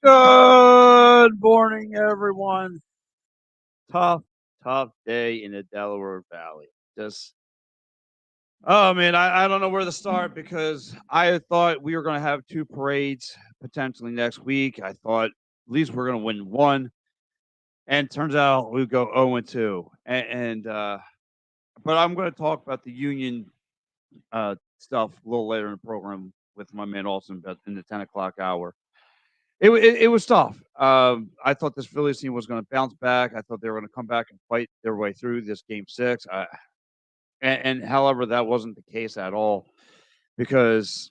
Good morning, everyone. Tough day in the Delaware Valley. Oh man, I don't know where to start because I had thought we were going to have two parades potentially next week. I thought at least we're going to win one, and turns out we go 0-2. But I'm going to talk about the Union stuff a little later in the program with my man Austin in the 10 o'clock hour. It was tough. I thought this Phillies team was going to bounce back. I thought they were going to come back and fight their way through this game 6. And however, that wasn't the case at all because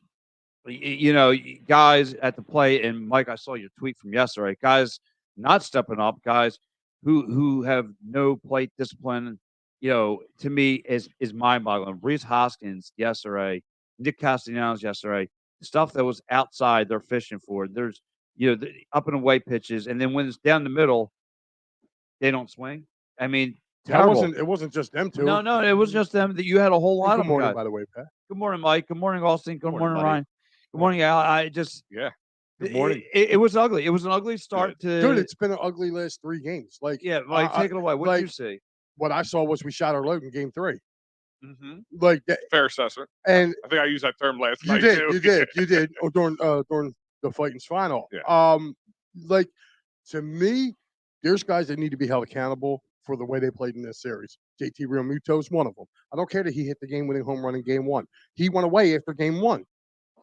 guys at the plate, and Mike, I saw your tweet from yesterday. Guys not stepping up, guys who have no plate discipline. To me is mind-boggling. Reese Hoskins yesterday, Nick Castellanos yesterday, the stuff that was outside they're fishing for. There's the up and away pitches, and then when it's down the middle, they don't swing. I mean, terrible. It wasn't just them two. No, it was just them. That you had a whole lot of them. Good morning, by the way, Pat. Good morning, Mike. Good morning, Austin. Good morning, buddy. Ryan. Good morning, Al. Good morning. It was ugly. It was an ugly start to. Dude, it's been an ugly last 3 games. Like, Mike, take it away. What did you see? What I saw was we shot our load in game 3. Mm-hmm. Like fair assessment. And I think I used that term last you night did, too. you did, or during the Fighting's final. Yeah. Like, to me, there's guys that need to be held accountable for the way they played in this series. JT Realmuto is one of them. I don't care that he hit the game-winning home run in game 1. He went away after game 1.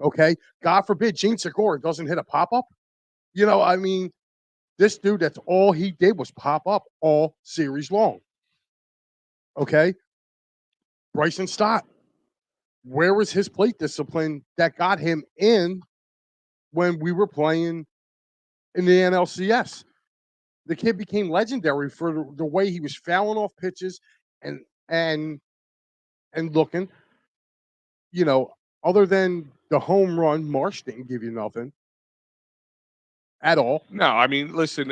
Okay? God forbid Gene Segura doesn't hit a pop-up. This dude, that's all he did was pop up all series long. Okay? Bryson Stott. Where was his plate discipline that got him in when we were playing in the NLCS? The kid became legendary for the way he was fouling off pitches and looking. Other than the home run, Marsh didn't give you nothing at all. No, I mean, listen,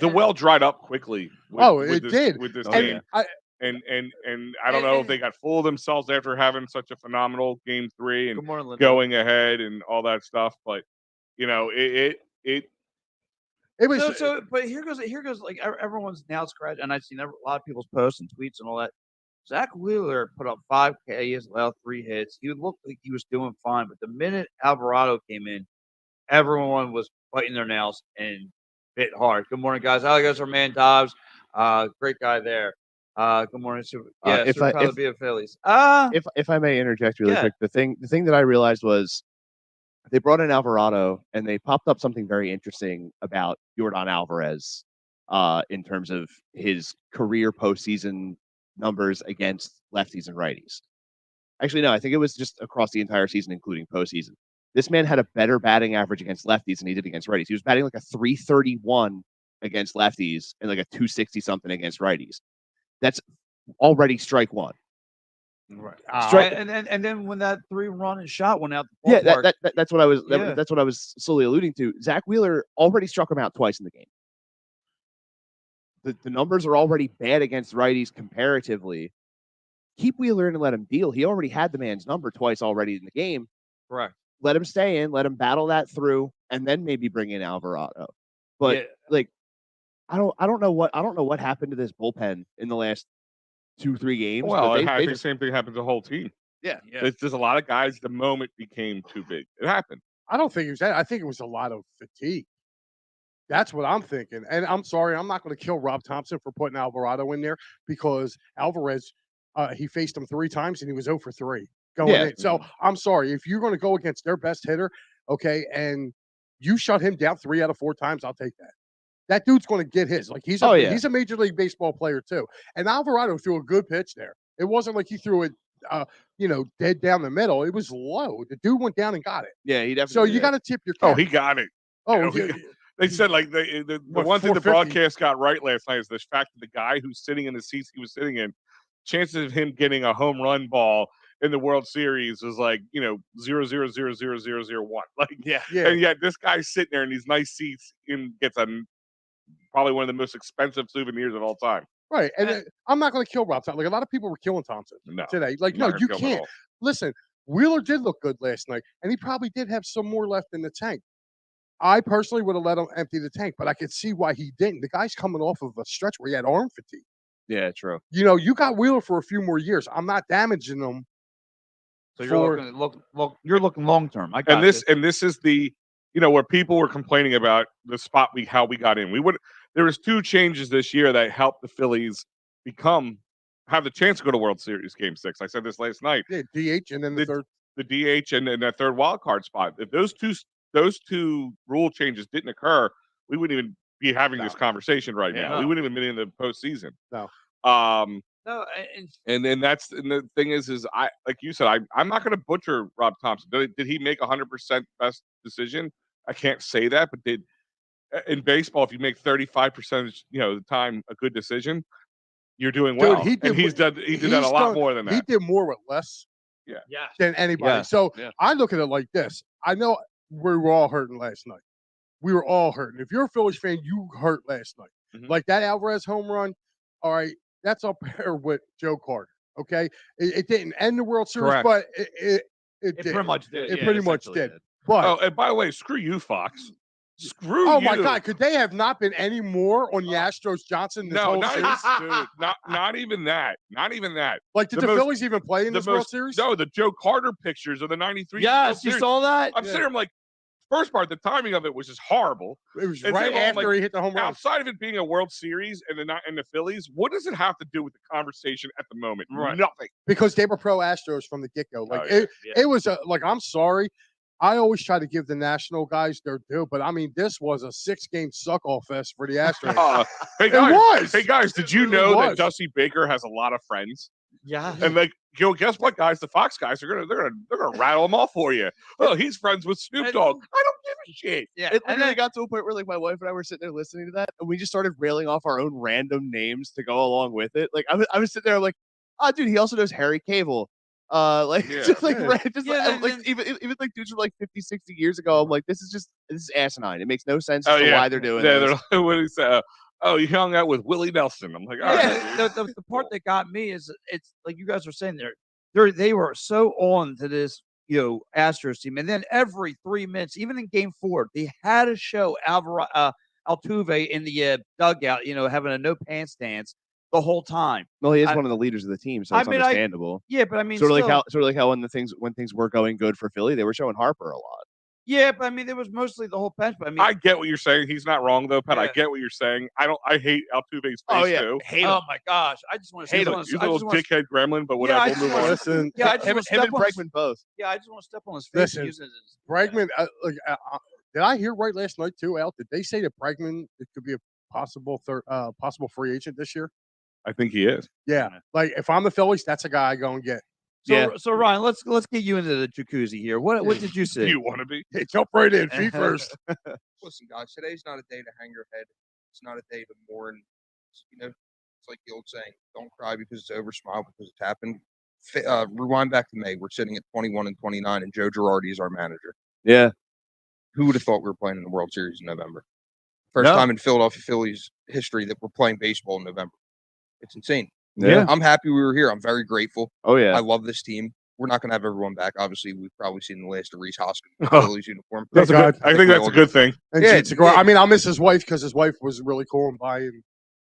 the well dried up quickly. It did with this game. And I don't know if they got full of themselves after having such a phenomenal game 3 and going ahead and all that stuff. But It was but here goes like everyone's now scratching, and I've seen a lot of people's posts and tweets and all that. Zach Wheeler put up 5 Ks, allowed 3 hits. He looked like he was doing fine, but the minute Alvarado came in, everyone was biting their nails and bit hard. Good morning, guys. How goes our man Dobbs? Great guy there. Good morning. If be a Phillies. If I may interject really quick, the thing that I realized was they brought in Alvarado and they popped up something very interesting about Yordan Alvarez in terms of his career postseason numbers against lefties and righties. Actually, no, I think it was just across the entire season, including postseason. This man had a better batting average against lefties than he did against righties. He was batting like a 331 against lefties and like a 260 something against righties. That's already strike one. Right. And then when that 3-run shot went out the ballpark, that's what I was that's what I was slowly alluding to. Zach Wheeler already struck him out twice in the game. The numbers are already bad against righties comparatively. Keep Wheeler in and let him deal. He already had the man's number twice already in the game. Correct. Let him stay in, let him battle that through, and then maybe bring in Alvarado. But I don't know what happened to this bullpen in the last 2-3 games. Well, I think the same thing happened to the whole team. Yeah. There's a lot of guys. The moment became too big. It happened. I don't think it was that. I think it was a lot of fatigue. That's what I'm thinking. And I'm sorry, I'm not going to kill Rob Thompson for putting Alvarado in there because Alvarez, he faced him 3 times and he was 0 for 3 going in. So I'm sorry. If you're going to go against their best hitter, okay, and you shut him down 3 out of 4 times, I'll take that. That dude's going to get his. Like he's a Major League Baseball player too. And Alvarado threw a good pitch there. It wasn't like he threw it, dead down the middle. It was low. The dude went down and got it. Yeah, he definitely. So you got to tip your cap. Oh, he got it. Oh, they said like the one thing the broadcast got right last night is the fact that the guy who's sitting in the seats he was sitting in, chances of him getting a home run ball in the World Series was like 0.0000001. Like and yet this guy's sitting there in these nice seats and gets probably one of the most expensive souvenirs of all time. Right, and I'm not going to kill Rob Thompson. Like a lot of people were killing Thompson today. Like no, you can't. Listen, Wheeler did look good last night, and he probably did have some more left in the tank. I personally would have let him empty the tank, but I could see why he didn't. The guy's coming off of a stretch where he had arm fatigue. Yeah, true. You know, you got Wheeler for a few more years. I'm not damaging him. So you're looking long term. I got and this is the where people were complaining about the spot how we got in. There was 2 changes this year that helped the Phillies have the chance to go to World Series Game 6. I said this last night. Yeah, DH and then the third. The DH and that third wild card spot. If those two rule changes didn't occur, we wouldn't even be having this conversation right now. No. We wouldn't even be in the postseason. No. No, and then the thing is I like you said, I'm not going to butcher Rob Thompson. Did he make 100% best decision? I can't say that, but in baseball, if you make 35% of the time a good decision, you're doing well. Dude, he did that a lot more than that. He did more with less. Yeah. Than anybody. Yeah. So I look at it like this. I know we were all hurting last night. We were all hurting. If you're a Phillies fan, you hurt last night. Mhm. Like that Alvarez home run. All right, that's up there with Joe Carter. Okay, it didn't end the World Series, Correct. but it did. pretty much did. It Yeah, pretty much essentially did. But And by the way, screw you, Fox. Screw you. oh my God, could they have not been any more on the Astros Johnson this whole not series? dude, not even that. Not even that. Like, did the Phillies even play in this World Series? No, the Joe Carter pictures of the '93. Yes, you saw that. I'm sitting there, I'm like, first part, the timing of it was just horrible. It was And right then, after he hit the home run. Outside of it being a World Series and the Phillies, what does it have to do with the conversation at the moment? Right. Nothing. Because they were pro Astros from the get-go. Like Oh, yeah. it was like, I'm sorry. I always try to give the national guys their due, but I mean, this was a 6-game suck-all fest for the Astros. Hey It guys, was. Hey guys, did you It know that was. Dusty Baker has a lot of friends? Yeah. And guess what, guys? The Fox guys they're gonna rattle them off for you. Oh, he's friends with Snoop Dogg. I don't give a shit. Yeah. It literally got to a point where like my wife and I were sitting there listening to that, and we just started railing off our own random names to go along with it. Like I was sitting there like, oh, dude, he also knows Harry Cable. Just like even like dudes from like 50, 60 years ago. I'm like, this is asinine. It makes no sense as to why they're doing this. What did he say? Oh, you hung out with Willie Nelson. I'm like, all right. The part that got me is it's like you guys were saying they were so on to this Astros team, and then every 3 minutes, even in Game 4, they had to show Altuve in the dugout, having a no pants dance the whole time. Well, he is one of the leaders of the team, so it's understandable. But I mean, sort of like how when things were going good for Philly, they were showing Harper a lot. Yeah, but I mean, there was mostly the whole bench. But I mean, I get what you're saying. He's not wrong though, Pat. I get what you're saying. I hate Altuve's face too. Oh my gosh, I just want to hate him. He's a little dickhead gremlin, but whatever. We'll move on. Listen, him and Bregman both. Yeah, I just want to step on his face. Listen, Bregman. Did I hear right last night too, Al? Did they say that Bregman could be a possible free agent this year? I think he is. Yeah, like if I'm the Phillies, that's a guy I go and get. So Ryan, let's get you into the jacuzzi here. What did you see? You want to be? Hey, jump right in, feet first. Listen, guys, today's not a day to hang your head. It's not a day to mourn. It's like the old saying: "Don't cry because it's over, smile because it's happened." Rewind back to May. We're sitting at 21-29, and Joe Girardi is our manager. Yeah. Who would have thought we were playing in the World Series in November? First time in Philadelphia Phillies history that we're playing baseball in November. It's insane. Yeah. I'm happy we were here. I'm very grateful. Oh yeah. I love this team. We're not going to have everyone back. Obviously, we've probably seen the last of Reese Hoskins in the Phillies uniform. I think that's a good thing. And I mean, I'll miss his wife because his wife was really cool and buying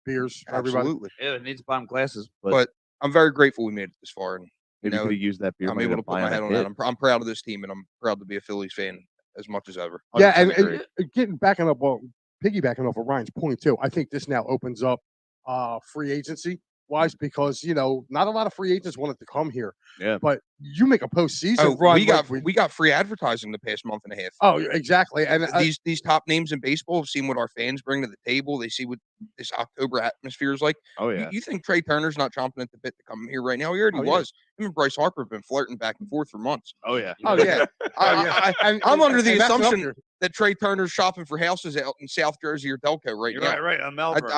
beers for everybody. Absolutely. Yeah, it needs to buy him glasses. But I'm very grateful we made it this far. And maybe you could have used that beer. I'm able to put my head on that. I'm proud of this team, and I'm proud to be a Phillies fan as much as ever. Yeah, and piggybacking off of Ryan's point too. I think this now opens up free agency wise because not a lot of free agents wanted to come here. Yeah, but you make a postseason run. We got free advertising the past month and a half. Oh, exactly. And these top names in baseball have seen what our fans bring to the table. They see what this October atmosphere is like. Oh yeah. You think Trey Turner's not chomping at the bit to come here right now? He already was. Him and Bryce Harper have been flirting back and forth for months. Oh yeah. Oh yeah. I'm under the assumption that Trey Turner's shopping for houses out in South Jersey or Delco right now. Right. I'm Melbourne.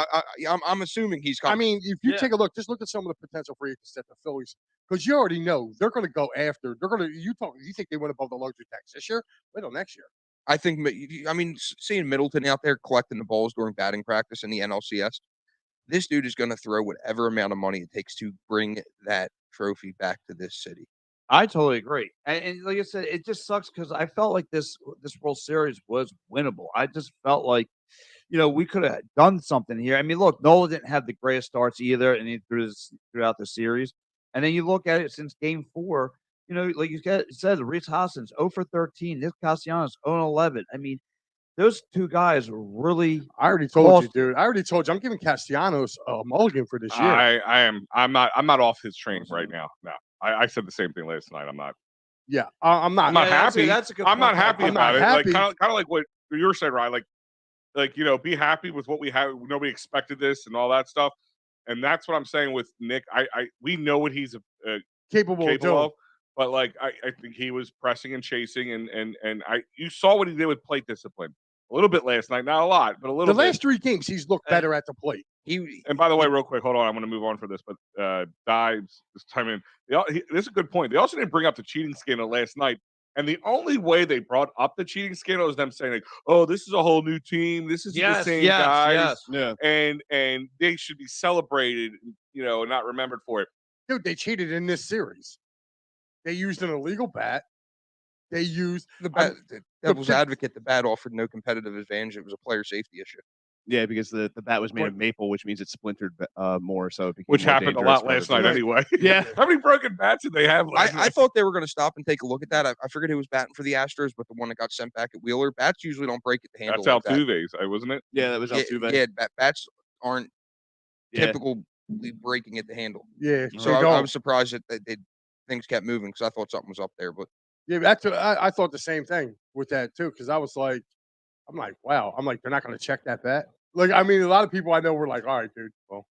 I'm assuming he's coming. I mean, if you take a look, just look at some of the potential free agents at the Phillies, because you already know they're going to go after. They're going to. You think they went above the luxury tax this year? Wait till next year. I think. I mean, seeing Middleton out there collecting the balls during batting practice in the NLCS, this dude is going to throw whatever amount of money it takes to bring that trophy back to this city. I totally agree. And like I said, it just sucks because I felt like this World Series was winnable. I just felt like, we could have done something here. I mean, look, Nola didn't have the greatest starts either, and throughout the series. And then you look at it since Game 4. Like you said, Rhys Hoskins 0 for 13, Nick Castellanos 0 and 11. I mean, those two guys really. I already told you, dude. I already told you. I'm giving Castellanos a mulligan for this year. I am. I'm not off his train right now. No, I said the same thing last night. I'm not. Yeah, I'm not. I'm not happy. That's a good I'm point. not happy I'm about not it. happy. Like kind of like what you were saying, Ryan. Like be happy with what we have. Nobody expected this and all that stuff. And that's what I'm saying with Nick. We know what he's capable of doing. But like I think he was pressing and chasing, and you saw what he did with plate discipline a little bit last night, not a lot, but a little. The last 3 games, he's looked better at the plate. And by the way, real quick, hold on, I'm going to move on for this, but Dives this time in. This is a good point. They also didn't bring up the cheating scandal last night, and the only way they brought up the cheating scandal is them saying like, "Oh, this is a whole new team. This is the same guys, and they should be celebrated, and not remembered for it." Dude, they cheated in this series. They used an illegal bat. They used the bat. The devil's advocate. The bat offered no competitive advantage. It was a player safety issue. Yeah, because the bat was made of maple, which means it splintered more. So it became which more happened a lot last night anyway. Yeah. How many broken bats did they have last night? I thought they were going to stop and take a look at that. I forget who was batting for the Astros, but the one that got sent back at Wheeler. Bats usually don't break at the handle. That's Altuve's, wasn't it? Yeah, that was Altuve. Yeah, bats aren't typically breaking at the handle. Yeah. So I was surprised that things kept moving because I thought something was up there. But yeah, I thought the same thing with that too because I was like, I'm like, wow. I'm like, they're not going to check that bat. Like, I mean, a lot of people I know were like, all right, dude. Well,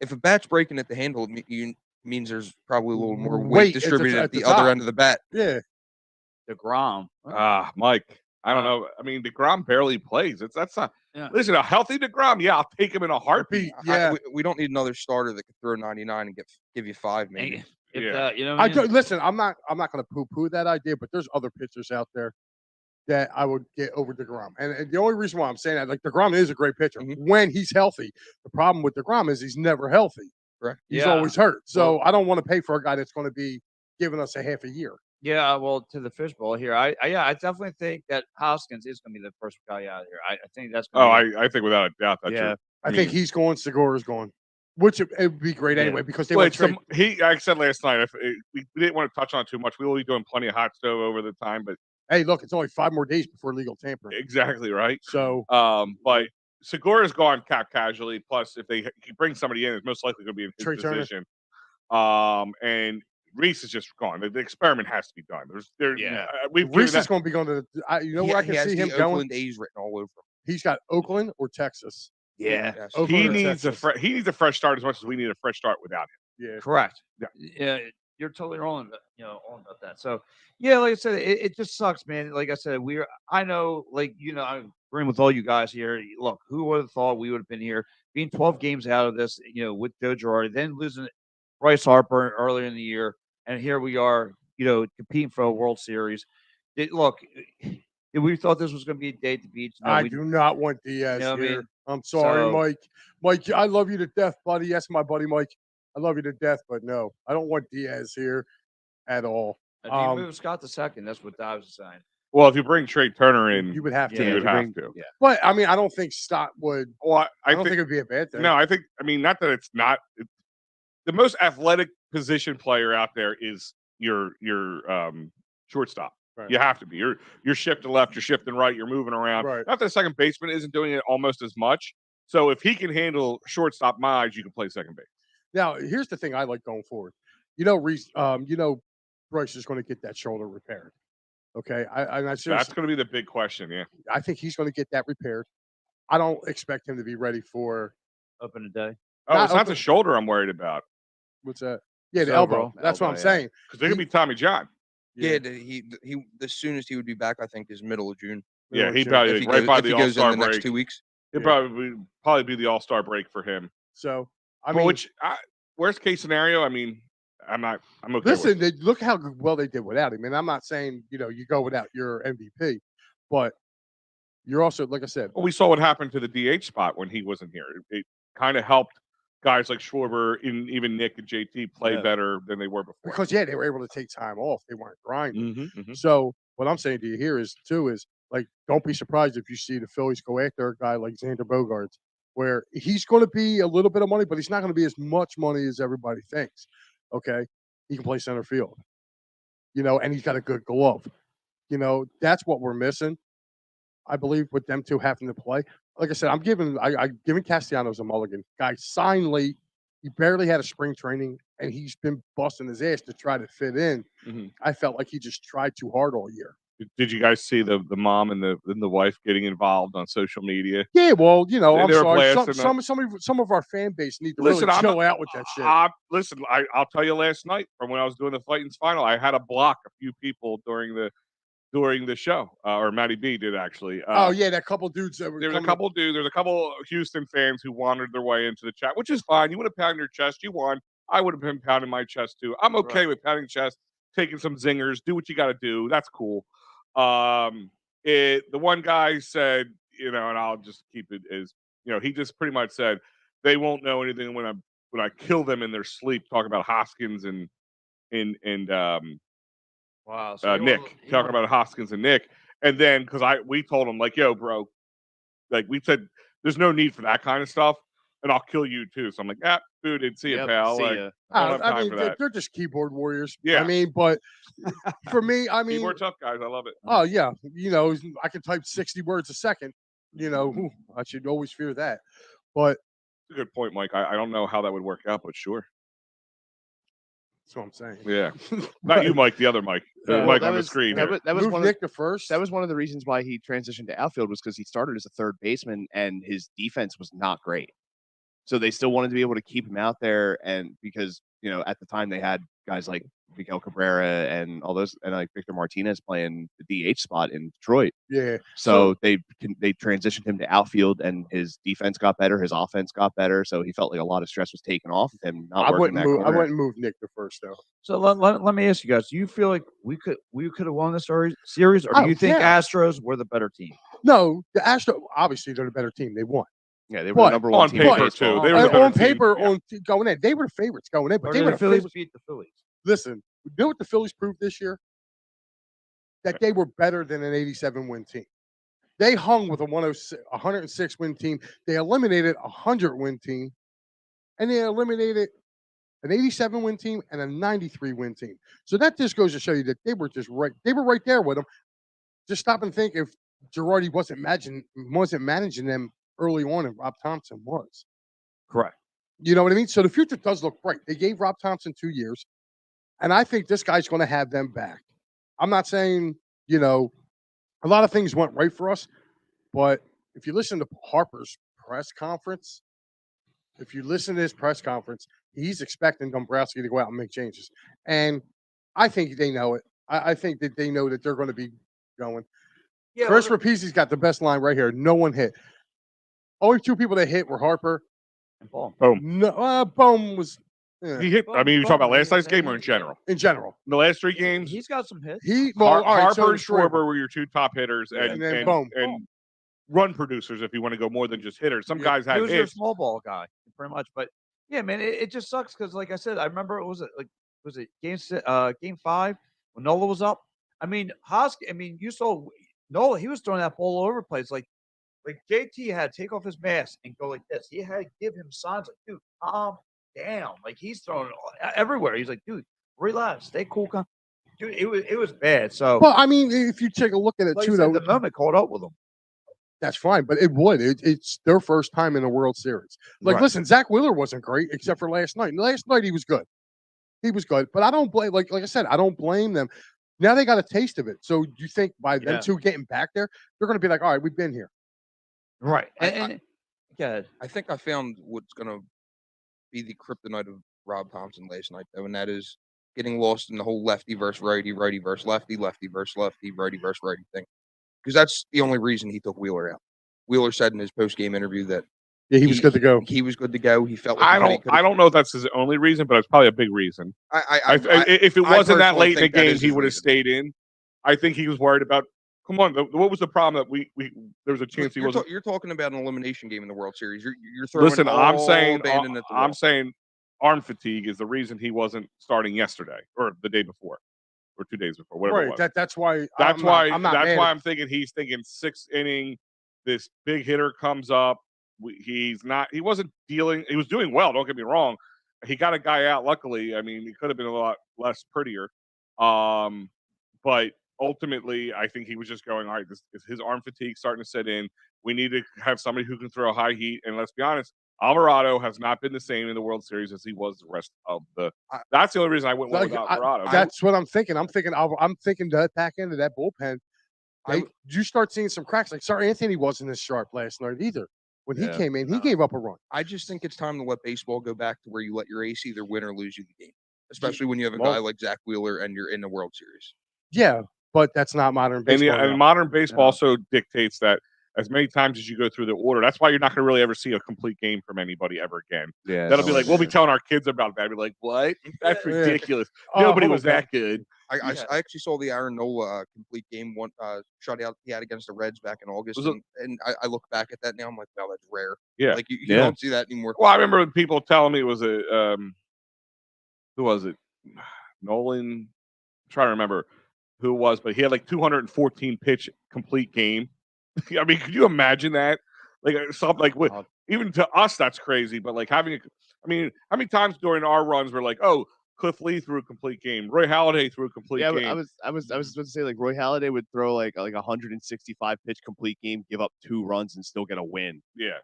if a bat's breaking at the handle, it means there's probably a little more weight distributed at the other end of the bat. Yeah. DeGrom. Mike. I don't know. I mean, DeGrom barely plays. That's not. Yeah. Listen, a healthy DeGrom, I'll take him in a heartbeat. Yeah. We don't need another starter that could throw 99 and give you 5, maybe. Listen, I'm not going to poo-poo that idea, but there's other pitchers out there that I would get over DeGrom. And the only reason why I'm saying that, like, DeGrom is a great pitcher when he's healthy. The problem with DeGrom is he's never healthy. Correct. He's always hurt. So I don't want to pay for a guy that's going to be giving us a half a year. Yeah, well, to the fishbowl here, I definitely think that Hoskins is going to be the first guy out of here. I think that's. I think without a doubt that's true. I think he's going. Segura's going. Which it would be great anyway because they went trade. Like I said last night, we didn't want to touch on it too much. We will be doing plenty of hot stove over the time, but hey, look, it's only 5 more days before legal tampering. Exactly right. So, but Segura's gone cap casually. Plus, if they bring somebody in, it's most likely going to be in his position. And Reese is just gone. The experiment has to be done. Reese is going to be going to. Where I can see him going. Oakland A's written all over him. He's got Oakland or Texas. Yeah, he needs a fresh start as much as we need a fresh start without him. Yeah, correct. Yeah, you're totally wrong. All about that. So, yeah, like I said, it just sucks, man. Like I said, I know, I'm agreeing with all you guys here. Look, who would have thought we would have been here, being 12 games out of this, with Joe Girardi, then losing Bryce Harper earlier in the year, and here we are, competing for a World Series. We thought this was going to be a day at the beach. No, I do not want Diaz here. I mean? I'm sorry, Mike. Mike, I love you to death, buddy. Yes, my buddy, Mike. I love you to death, but no, I don't want Diaz here at all. If you move Scott the second, that's what I was saying. Well, if you bring Trey Turner in, you would have to. You would have to. Yeah. But I mean, I don't think Stott would. Well, I don't think it'd be a bad thing. No, I mean, not that it's not. The most athletic position player out there is your shortstop. Right. You have to be. You're shifting left, you're shifting right, you're moving around. Right. Not that the second baseman isn't doing it almost as much. So if he can handle shortstop miles, you can play second base. Now, here's the thing I like going forward. Reese, Bryce is going to get that shoulder repaired. Okay, that's going to be the big question. Yeah, I think he's going to get that repaired. I don't expect him to be ready for open a day. Oh, it's not the shoulder I'm worried about. What's that? Yeah, the elbow. That's what I'm saying. Because they're going to be Tommy John. Yeah, he the soonest he would be back, I think, is middle of June. Yeah, he'd probably right by the All-Star break. Next 2 weeks. It'd probably be the All-Star break for him. So I mean, worst case scenario, I mean, I'm okay. Listen, look how well they did without him. And I'm not saying you go without your MVP, but you're also, like I said, we saw what happened to the DH spot when he wasn't here. It kind of helped guys like Schwarber and even Nick and JT play better than they were before. Because they were able to take time off. They weren't grinding. Mm-hmm. So what I'm saying to you here is like, don't be surprised if you see the Phillies go after a guy like Xander Bogaerts, where he's going to be a little bit of money, but he's not going to be as much money as everybody thinks. Okay, he can play center field, and he's got a good glove. That's what we're missing, I believe, with them two having to play. Like I said, I'm giving Castellanos a mulligan. Guy signed late. He barely had a spring training, and he's been busting his ass to try to fit in. Mm-hmm. I felt like he just tried too hard all year. Did you guys see the mom and the wife getting involved on social media? Yeah, well, I'm sorry. Some of our fan base need to really chill out with that shit. I'll tell you. Last night, from when I was doing the Fightins final, I had to block a few people during the show, or Matty B did actually. That couple dudes. There was a couple Houston fans who wandered their way into the chat, which is fine. You would have pounded your chest. You won. I would have been pounding my chest too. I'm okay with pounding chest, taking some zingers. Do what you got to do. That's cool. The one guy said, and I'll just keep it as, he just pretty much said they won't know anything when I kill them in their sleep. Talking about Hoskins and wow, Nick, talking about Hoskins and Nick, and then because we told him like, yo, bro, like we said, there's no need for that kind of stuff, and I'll kill you too. So I'm like, dude, and see you, pal. I mean, they're just keyboard warriors. Yeah. I mean, but for me, keyboard tough guys. I love it. Oh yeah, I can type 60 words a second. I should always fear that. But it's a good point, Mike. I don't know how that would work out, but sure. That's what I'm saying. Yeah, not you, Mike. The other Mike. Mike on the screen. That was one Nick the first. That was one of the reasons why he transitioned to outfield, was because he started as a third baseman and his defense was not great. So they still wanted to be able to keep him out there, and because at the time they had guys like Miguel Cabrera and all those, and like Victor Martinez playing the DH spot in Detroit. Yeah. So they transitioned him to outfield, and his defense got better, his offense got better. So he felt like a lot of stress was taken off of him. I wouldn't move Nick the first though. So let me ask you guys: do you feel like we could have won this series, or do you think Astros were the better team? No, the Astros obviously they're the better team. They won. Yeah, they were the number one on team paper too. They were on paper going in. They were the favorites going in, but they were the Phillies beat the Phillies. Listen, you know what the Phillies proved this year? That they were better than an 87 win team. They hung with a 106 win team. They eliminated a 100 win team, and they eliminated an 87 win team and a 93 win team. So that just goes to show you that they were just right. They were right there with them. Just stop and think if Girardi wasn't managing them early on, and Rob Thompson was. Correct. You know what I mean? So the future does look bright. They gave Rob Thompson 2 years, and I think this guy's going to have them back. I'm not saying, a lot of things went right for us, but if you listen to Harper's press conference, he's expecting Dombrowski to go out and make changes. And I think they know it. I think that they know that they're going to be going. Yeah, Chris Rapizzi's got the best line right here. No one hit. Only two people that hit were Harper and Bohm. No, Bohm was. Yeah. He hit. I mean, you talking about last night's game or in general? In general, in the last 3 games, he's got some hits. Harper and Schwarber were your 2 top hitters, and Bohm. Run producers. If you want to go more than just hitters, some guys had. He was your small ball guy, pretty much. But yeah, man, it just sucks because, like I said, I remember was it game 5 when Nola was up. I mean, you saw Nola. He was throwing that ball all over the place. Like JT had to take off his mask and go like this. He had to give him signs like, dude, calm down. Like he's throwing everywhere. He's like, dude, relax, stay cool. Dude, it was bad. So, well, I mean, if you take a look at it too, though, the moment caught up with them. That's fine, but it's their first time in a World Series. Listen, Zach Wheeler wasn't great except for last night. Last night he was good. But I don't blame. Like I said, I don't blame them. Now they got a taste of it. So do you think by them two getting back there, they're going to be like, all right, we've been here. Right. And go ahead. I think I found what's going to be the kryptonite of Rob Thompson last night, though, and that is getting lost in the whole lefty versus righty, righty versus lefty, lefty versus lefty, righty versus righty thing. Because that's the only reason he took Wheeler out. Wheeler said in his post-game interview that he was good to go. He was good to go. He felt like I don't know if that's his only reason, but it's probably a big reason. If it wasn't that late in the game, he would have stayed in. I think he was worried about Come on, what was the problem that we there was a chance he wasn't? You're talking about an elimination game in the World Series. You're throwing. Listen, I'm saying arm fatigue is the reason he wasn't starting yesterday or the day before or 2 days before, whatever it was. Right. That's why. That's why I'm thinking he's thinking 6th inning. This big hitter comes up. He wasn't dealing. He was doing well. Don't get me wrong. He got a guy out. Luckily, I mean, he could have been a lot less prettier. But ultimately, I think he was just going, all right, this is his arm fatigue starting to set in. We need to have somebody who can throw high heat. And let's be honest, Alvarado has not been the same in the World Series as he was the rest of the. That's the only reason I went with Alvarado. That's what I'm thinking. I'm thinking that back end of that bullpen. You start seeing some cracks. Like, sorry, Anthony wasn't as sharp last night either. When he came in, he gave up a run. I just think it's time to let baseball go back to where you let your ace either win or lose you the game, especially when you have a guy like Zach Wheeler and you're in the World Series. Yeah, but that's not modern baseball. And modern baseball also dictates that as many times as you go through the order, that's why you're not going to really ever see a complete game from anybody ever again. Yeah, that'll be like, we'll be telling our kids about that. I'll be like, what? That's ridiculous. Nobody was that good. I actually saw the Aaron Nola complete game one shutout he had against the Reds back in August, and I look back at that now. I'm like, wow, that's rare. Yeah, like you don't see that anymore. Well, I remember people telling me it was who was it? Nolan. I'm trying to remember who it was, but he had like 214 pitch complete game. I mean, could you imagine that? Like something like even to us that's crazy, but like having I mean, how many times during our runs we're like, oh, Cliff Lee threw a complete game. Roy Halladay threw a complete game. I was about to say, like, Roy Halladay would throw like a 165 pitch complete game, give up 2 runs and still get a win. Yeah.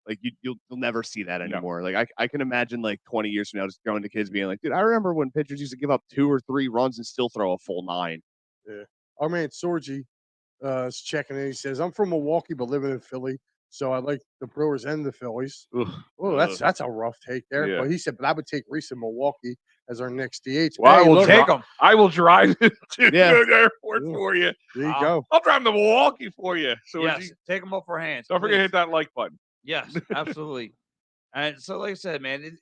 Like you'll never see that anymore. No. Like I can imagine like 20 years from now just going to kids being like, dude, I remember when pitchers used to give up 2 or 3 runs and still throw a full 9. Yeah. Our man Sorgi is checking in. He says, I'm from Milwaukee but living in Philly. So I like the Brewers and the Phillies. Oh, that's a rough take there. Yeah. But he said, but I would take Reese in Milwaukee as our next DH. Well, I will take him. I will drive to the airport for you. There you go. I'll drive to Milwaukee for you. So yes, take them off our hands. Don't forget to hit that like button. Yes, absolutely. And so, like I said, man,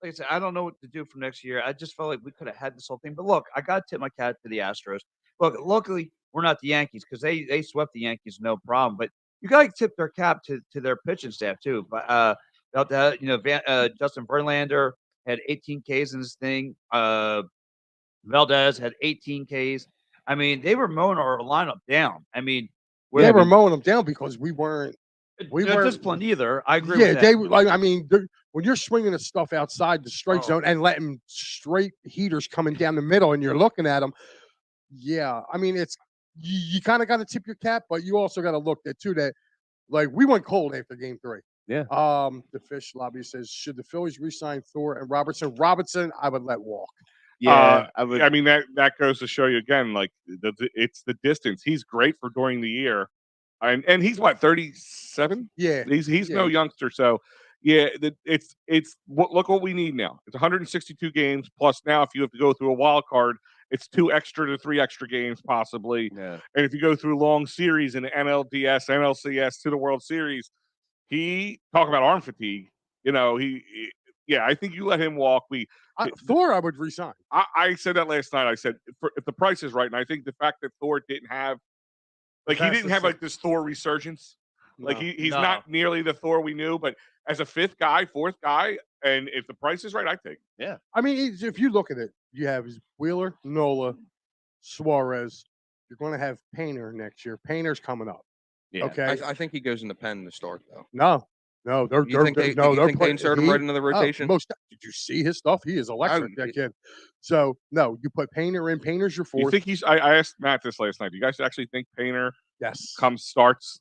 like I said, I don't know what to do for next year. I just felt like we could have had this whole thing. But look, I got to tip my cap to the Astros. Look, luckily, we're not the Yankees because they swept the Yankees, no problem. But you got to tip their cap to their pitching staff, too. But about that, Justin Verlander had 18 Ks in this thing. Valdez had 18 Ks. I mean, they were mowing our lineup down. I mean, they were mowing them down because we weren't disciplined either. I agree. Yeah, with that. they like. I mean, when you're swinging the stuff outside the strike zone and letting straight heaters coming down the middle, and you're looking at them. Yeah, I mean, it's you kind of got to tip your cap, but you also got to look at too that like we went cold after Game 3. Yeah. The Fish Lobby says, should the Phillies re-sign Thor and Robertson? Robertson, I would let walk. Yeah, I would. I mean that goes to show you again, like it's the distance. He's great for during the year, and he's what 37. Yeah, he's no youngster. So yeah, look what we need now. It's 162 games plus now if you have to go through a wild card, it's 2 extra to 3 extra games possibly. Yeah. And if you go through long series in the NLDS, NLCS to the World Series, talk about arm fatigue. I think you let him walk. Thor, I would resign. I said that last night. I said if the price is right, and I think the fact that Thor didn't have, he didn't have like this Thor resurgence. Like he's not nearly the Thor we knew, but as a 5th guy, 4th guy, and if the price is right, I take. Yeah, I mean, if you look at it, you have Wheeler, Nola, Suarez. You're going to have Painter next year. Painter's coming up. Yeah. Okay. I think he goes in the pen to start though. No, they insert him right into the rotation? Did you see his stuff? He is electric, that kid. So, no, you put Painter in. Painter's your 4th. You think I asked Matt this last night. Do you guys actually think Painter starts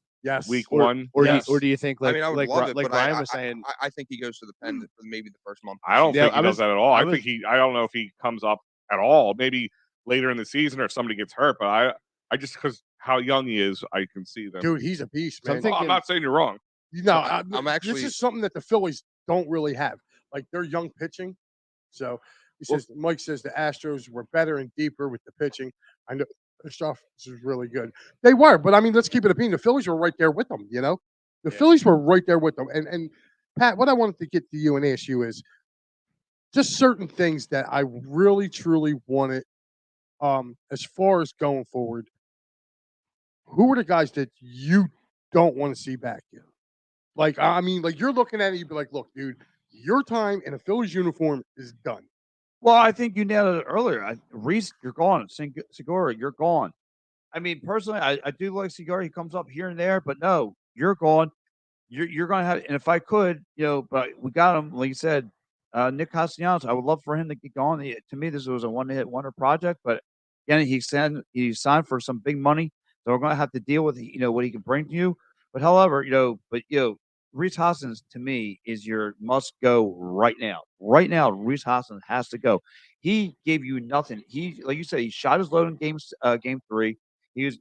week 1? Or do you think like, I mean, I would like, love it, like but Ryan was saying? I think he goes to the pen for maybe the first month. I don't think he does that at all. I don't know if he comes up at all. Maybe later in the season or if somebody gets hurt, but I just because how young he is, I can see them. Dude, he's a beast, man. I'm not saying you're wrong. No, I'm actually. This is something that the Phillies don't really have. Like they're young pitching. So he says, Mike says the Astros were better and deeper with the pitching. I know their stuff is really good. They were, but I mean, let's keep it a bean. The Phillies were right there with them. The Phillies were right there with them. And Pat, what I wanted to get to you and ask you is just certain things that I really truly wanted. As far as going forward, who are the guys that you don't want to see back here? Like, I mean, like you're looking at it, you'd be like, look, dude, your time in a Phillies uniform is done. Well, I think you nailed it earlier. Reese, you're gone. Segura, you're gone. I mean, personally, I do like Segura. He comes up here and there, but no, you're gone. You're going to have, and if I could, but we got him, like you said, Nick Castellanos. I would love for him to get going. To me, this was a one-hit wonder project, but again, he signed for some big money, so we're going to have to deal with what he can bring to you. But however, Reese Hoskins to me is your must go right now. Right now, Reese Hoskins has to go. He gave you nothing. He, like you said, he shot his load in game 3. He was,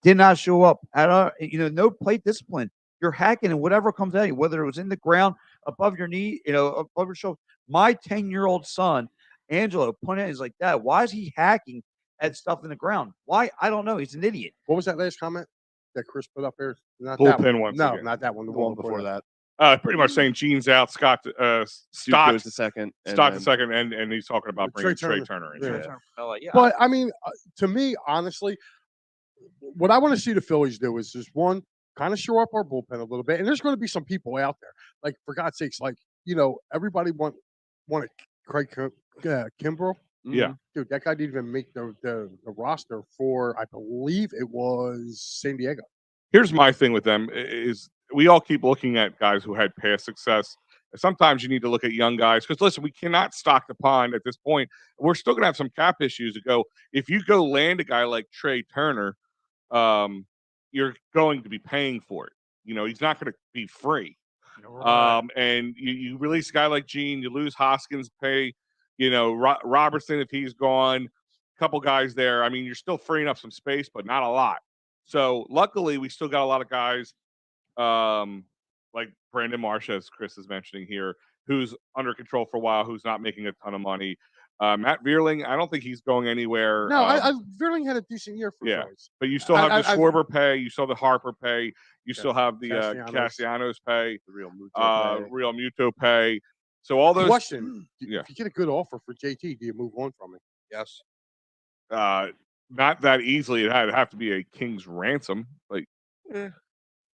did not show up at no plate discipline. You're hacking and whatever comes at you, whether it was in the ground, above your knee, above your shoulder. My 10-year-old son, Angelo, pointed out, he's like, Dad, why is he hacking at stuff in the ground? Why? I don't know. He's an idiot. What was that last comment that Chris put up there? Not Bullpen that one. once No, again. not that one. The one before that. Pretty much saying Gene's out, Stott goes to second. Stott to second, and he's talking about bringing Trey Turner in. Yeah. But I mean, to me, honestly, what I want to see the Phillies do is just one, kind of shore up our bullpen a little bit. And there's going to be some people out there, like for God's sakes, like everybody wanted Craig Kimbrell. Yeah, dude, that guy didn't even make the roster for, I believe it was San Diego. Here's my thing with them is we all keep looking at guys who had past success. Sometimes you need to look at young guys because listen, we cannot stock the pond at this point. We're still going to have some cap issues to go. If you go land a guy like Trey Turner, you're going to be paying for it. He's not going to be free. And you release a guy like Gene, you lose Hoskins pay, Robertson if he's gone, a couple guys there. I mean, you're still freeing up some space, but not a lot. So luckily, we still got a lot of guys like Brandon Marsh, as Chris is mentioning here, who's under control for a while, who's not making a ton of money. Matt Vierling, I don't think he's going anywhere. No, Vierling had a decent year for Phillies. But you still have the Schwarber pay, you still have the Harper pay, you still have the Castellanos pay, the Real Muto pay. So all those. Question: if you get a good offer for JT, do you move on from it? Yes. Not that easily. It'd have to be a king's ransom. Like,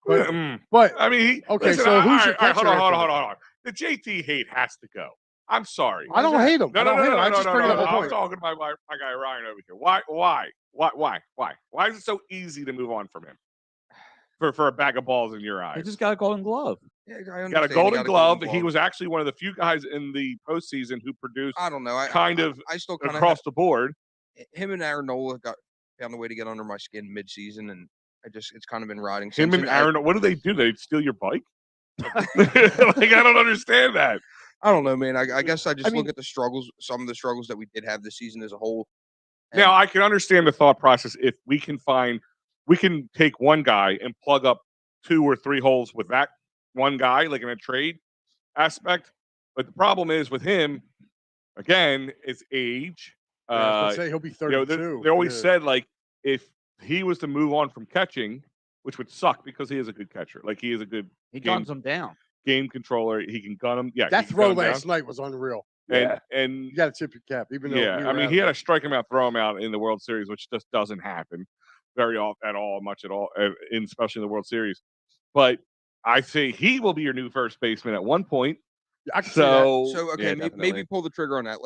but I mean, who's your catcher? Hold on. The JT hate has to go. I'm sorry. I don't hate him. No. I just bring up a point. I'm talking about my guy Ryan over here. Why is it so easy to move on from him? For a bag of balls in your eyes. He just got a Golden Glove. Yeah, got a Golden Glove. He was actually one of the few guys in the postseason who produced. I don't know. I still kind of across the board. Him and Aaron Nola found a way to get under my skin mid-season, and it's kind of been riding. Him and Aaron, what do they do? They steal your bike? Like, I don't understand that. I don't know, man. I guess I look at the struggles, some of the struggles that we did have this season as a whole. Now, I can understand the thought process if we can take one guy and plug up 2 or 3 holes with that one guy, like in a trade aspect. But the problem is with him, again, it's age. I was say he'll be 32. They always said, like, if he was to move on from catching, which would suck because he is a good catcher. Like, he is a good he guns them down. Game controller. He can gun him. Yeah, that throw last night was unreal. And you got to tip your cap, even though I mean, he had to strike him out, throw him out in the World Series, which just doesn't happen very often much at all, especially in the World Series. But I say he will be your new first baseman at one point. I can see that. So okay, maybe pull the trigger on that.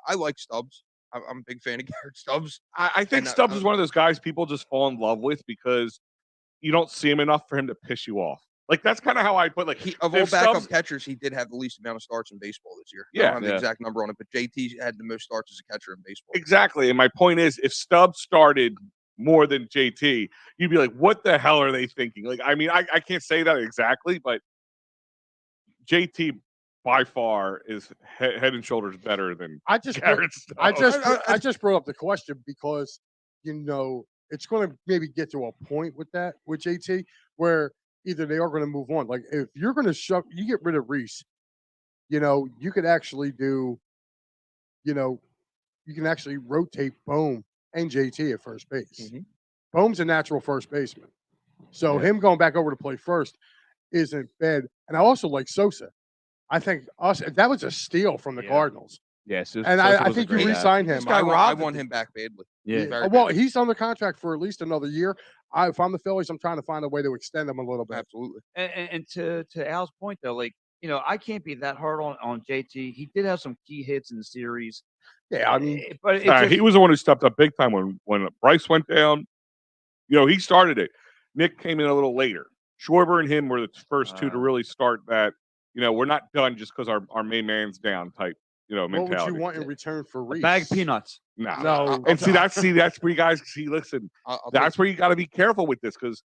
I like Stubbs. I'm a big fan of Garrett Stubbs. I think Stubbs is one of those guys people just fall in love with because you don't see him enough for him to piss you off. Like, that's kind of how I put. Like, of all backup catchers, he did have the least amount of starts in baseball this year. I don't have the exact number on it, but JT had the most starts as a catcher in baseball. Exactly, and my point is, if Stubbs started more than JT, you'd be like, what the hell are they thinking? Like, I mean, I can't say that exactly, but JT by far is head and shoulders better than Garrett Stubbs. I just brought up the question because, it's going to maybe get to a point with JT where either they are going to move on. Like, if you're going to you get rid of Reese, you could actually do, you can actually rotate Bohm and JT at first base. Mm-hmm. Bohm's a natural first baseman. So him going back over to play first isn't bad. And I also like Sosa. I think that was a steal from the Cardinals. Yes, and I think you re-sign him. I want him back badly. Yeah. Well, he's under contract for at least another year. If I'm the Phillies, I'm trying to find a way to extend him a little bit. Absolutely. And to Al's point though, like I can't be that hard on JT. He did have some key hits in the series. Yeah, I mean, but he was the one who stepped up big time when Bryce went down. He started it. Nick came in a little later. Schwarber and him were the first two to really start that. We're not done just because our main man's down type. Mentality. What would you want in return for Reese? A bag of peanuts. No. And that's where you guys listen. That's where you got to be careful with this because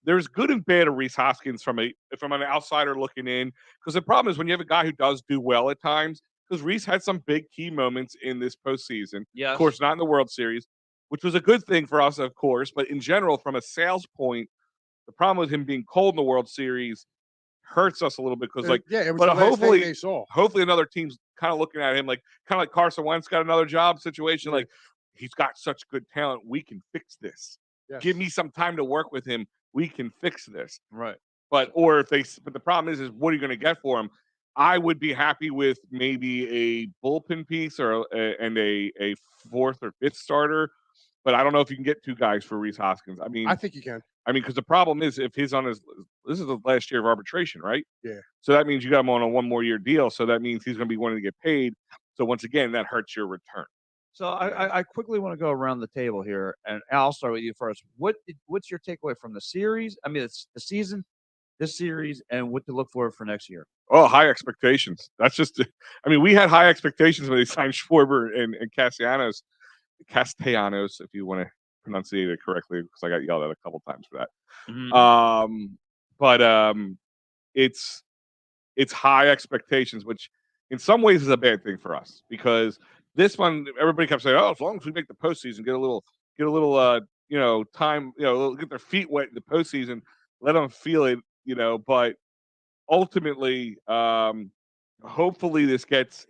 there's good and bad of Rhys Hoskins from an outsider looking in. Because the problem is when you have a guy who does do well at times. Because Rhys had some big key moments in this postseason. Yes. Of course, not in the World Series, which was a good thing for us, of course. But in general, from a sales point, the problem with him being cold in the World Series hurts us a little bit because, it was the last thing they saw. Hopefully, another team's kind of looking at him kind of like Carson Wentz got another job situation. Like he's got such good talent, we can fix this. Yes. Give me some time to work with him. We can fix this. Right. But the problem is what are you going to get for him? I would be happy with maybe a bullpen piece and a fourth or fifth starter. But I don't know if you can get two guys for Rhys Hoskins. I mean, I think you can. Because the problem is if this is the last year of arbitration, right? Yeah. So that means you got him on a 1 more year deal. So that means he's going to be wanting to get paid. So once again, that hurts your return. So I quickly want to go around the table here, and I'll start with you first. What's your takeaway from the series? I mean, it's the season, this series, and what to look for next year. Oh, high expectations. That's just. We had high expectations when they signed Schwarber and Castellanos, if you want to pronunciate it correctly, because I got yelled at a couple times for that. Mm-hmm. But it's high expectations, which in some ways is a bad thing for us because this one everybody kept saying, "Oh, as long as we make the postseason, get a little time, get their feet wet in the postseason, let them feel it, But ultimately, hopefully, this gets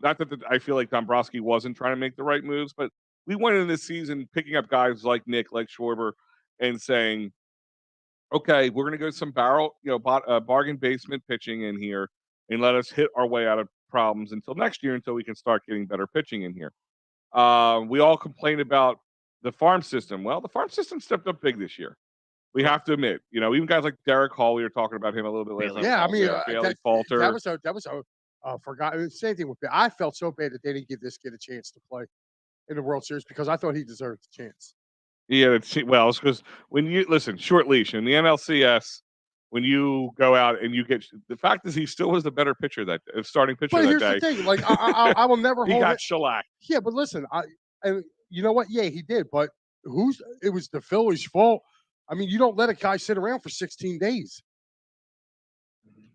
not that I feel like Dombrowski wasn't trying to make the right moves, but we went in this season picking up guys like Nick, like Schwarber, and saying, okay, we're going to go some bargain basement pitching in here and let us hit our way out of problems until next year, until we can start getting better pitching in here. We all complained about the farm system. Well, the farm system stepped up big this year. We have to admit, even guys like Derek Hall, we were talking about him a little bit later. Yeah, Bailey Falter. That was a forgotten. Same thing with me. I felt so bad that they didn't give this kid a chance to play in the World Series because I thought he deserved a chance. Yeah, it's because when you listen, short leash in the NLCS, when you go out and you get the fact is he still was the better pitcher starting pitcher that day. But here's the thing, like I will never he hold got it. shellacked. Yeah, but listen, and you know what? Yeah, he did. But it was the Phillies' fault. I mean, you don't let a guy sit around for 16 days.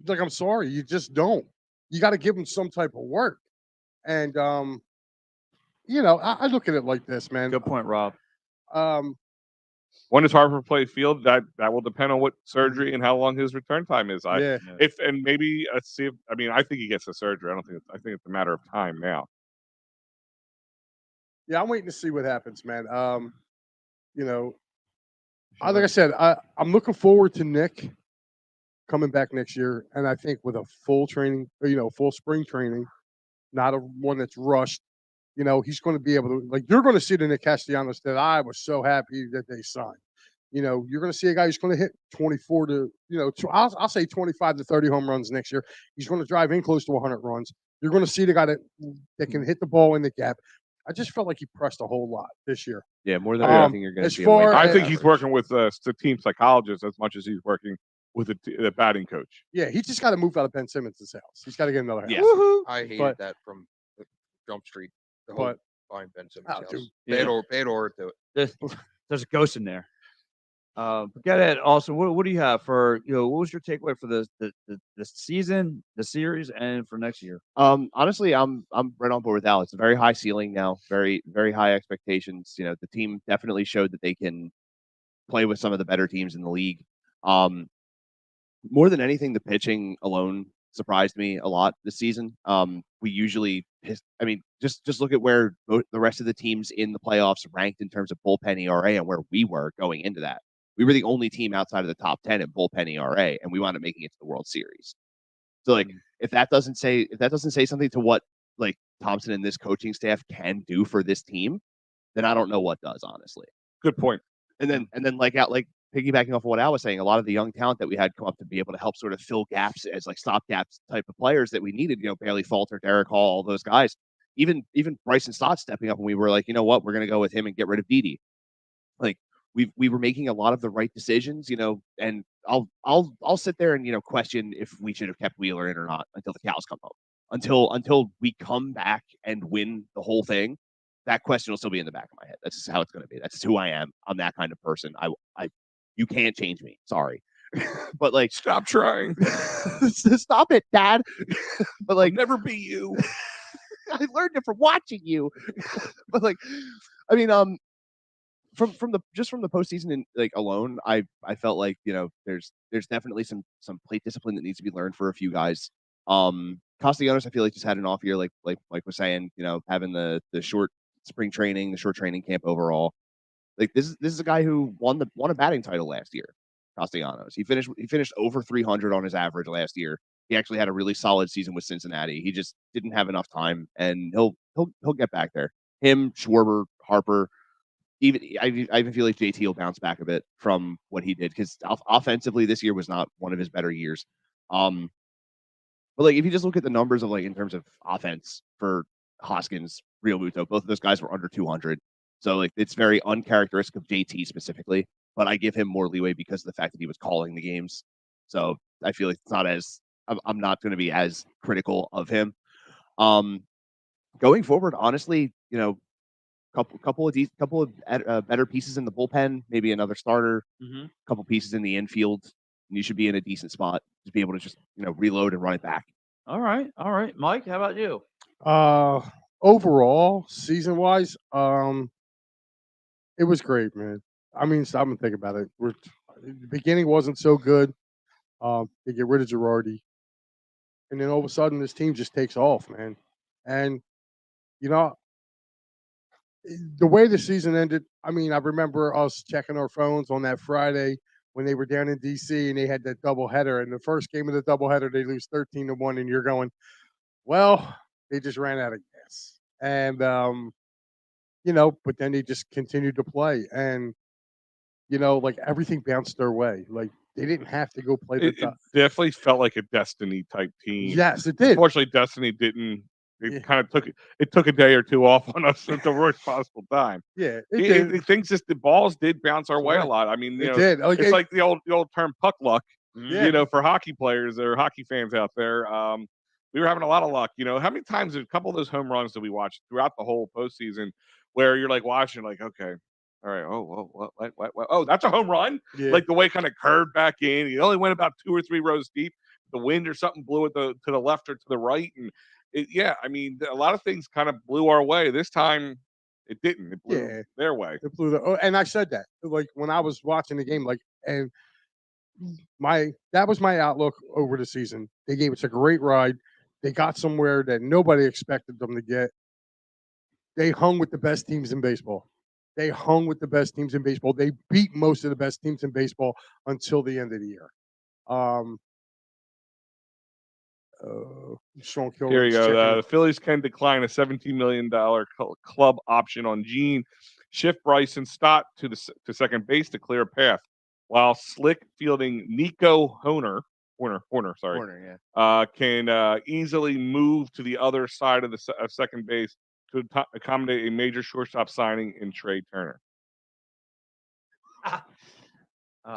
Like, I'm sorry, you just don't. You got to give him some type of work. And I look at it like this, man. Good point, Rob. When it's Harper play field, that will depend on what surgery and how long his return time is. I think he gets the surgery. I think it's a matter of time now. Yeah, I'm waiting to see what happens, man. Like I said, I'm looking forward to Nick coming back next year, and I think with a full training, full spring training, not a one that's rushed. He's going to be able to, you're going to see the Nick Castellanos that I was so happy that they signed. You're going to see a guy who's going to hit 24 to, I'll say 25 to 30 home runs next year. He's going to drive in close to 100 runs. You're going to see the guy that can hit the ball in the gap. I just felt like he pressed a whole lot this year. Yeah, more than anything you're going to see. I think he's working with the team psychologist as much as he's working with the batting coach. Yeah, he just got to move out of Ben Simmons' house. He's got to get another house. Yeah. I hated that from Jump Street. The whole buying Ben Simmons' house. Bad order to it. There's a ghost in there. Forget it. Also, what do you have for what was your takeaway for the season, the series, and for next year? Honestly, I'm right on board with Al. It's a very high ceiling now, very very high expectations. The team definitely showed that they can play with some of the better teams in the league. More than anything, the pitching alone surprised me a lot this season. We usually, just look at where the rest of the teams in the playoffs ranked in terms of bullpen ERA and where we were going into that. We were the only team outside of the top 10 in bullpen ERA, and we wound up making it to the World Series. So, if that doesn't say something to what Thompson and this coaching staff can do for this team, then I don't know what does, honestly. Good point. And then piggybacking off of what Al was saying, a lot of the young talent that we had come up to be able to help sort of fill gaps as like stopgaps type of players that we needed, Bailey Falter, Derek Hall, all those guys, even Bryson Stott stepping up, and we were like, you know what, we're going to go with him and get rid of Didi. Like we were making a lot of the right decisions, and I'll sit there and question if we should have kept Wheeler in or not until the cows come home. Until we come back and win the whole thing, that question will still be in the back of my head. That's just how it's going to be. That's just who I am. I'm that kind of person. You can't change me. Sorry. But like, stop trying. Stop it, Dad. But like, I'll never be you. I learned it from watching you. But like, I mean, from the postseason and like alone, I felt like there's definitely some plate discipline that needs to be learned for a few guys. Castellanos, I feel like just had an off year, like Mike was saying, having the short spring training, the short training camp overall. Like this is a guy who won a batting title last year. Castellanos. He finished over 300 on his average last year. He actually had a really solid season with Cincinnati. He just didn't have enough time, and he'll get back there. Him, Schwarber, Harper. I even feel like JT will bounce back a bit from what he did, because offensively this year was not one of his better years. But like if you just look at the numbers of like in terms of offense for Hoskins, Real Muto, both of those guys were under 200. So like it's very uncharacteristic of JT specifically, but I give him more leeway because of the fact that he was calling the games. So I feel like it's not as I'm not going to be as critical of him. Going forward, honestly, couple of better pieces in the bullpen, maybe another starter, couple pieces in the infield, and you should be in a decent spot to be able to just reload and run it back. All right, Mike, how about you? Overall, season wise, it was great, man. I mean, stop and think about it. The beginning wasn't so good. They get rid of Girardi, and then all of a sudden, this team just takes off, man. And the way the season ended, I mean, I remember us checking our phones on that Friday when they were down in DC and they had that doubleheader. And the first game of the doubleheader, they lose 13-1, and you're going, well, they just ran out of gas. And but then they just continued to play, and like everything bounced their way. Like they didn't have to go play the It definitely felt like a Destiny type team. Yes, it did. Unfortunately, Destiny didn't. It kind of took a day or two off on us at the worst possible time. Yeah, the balls did bounce our way a lot. I mean, did. It's like the old term puck luck. Yeah. For hockey players or hockey fans out there. We were having a lot of luck. How many times a couple of those home runs that we watched throughout the whole postseason, where you're like watching, like, okay, all right, what? Oh, that's a home run. Yeah. Like the way it kind of curved back in. He only went about 2 or 3 rows deep. The wind or something blew it to the left or to the right, and I mean, a lot of things kind of blew our way. This time, it didn't. It blew their way. It blew and I said that, like, when I was watching the game, like, and that was my outlook over the season. They gave us a great ride. They got somewhere that nobody expected them to get. They hung with the best teams in baseball. They beat most of the best teams in baseball until the end of the year. Sean Kilroy. Here you go. The Phillies can decline a $17 million club option on Gene. Shift Bryson Stott to second base to clear a path, while slick fielding Nico Horner, can easily move to the other side of second base to accommodate a major shortstop signing in Trey Turner.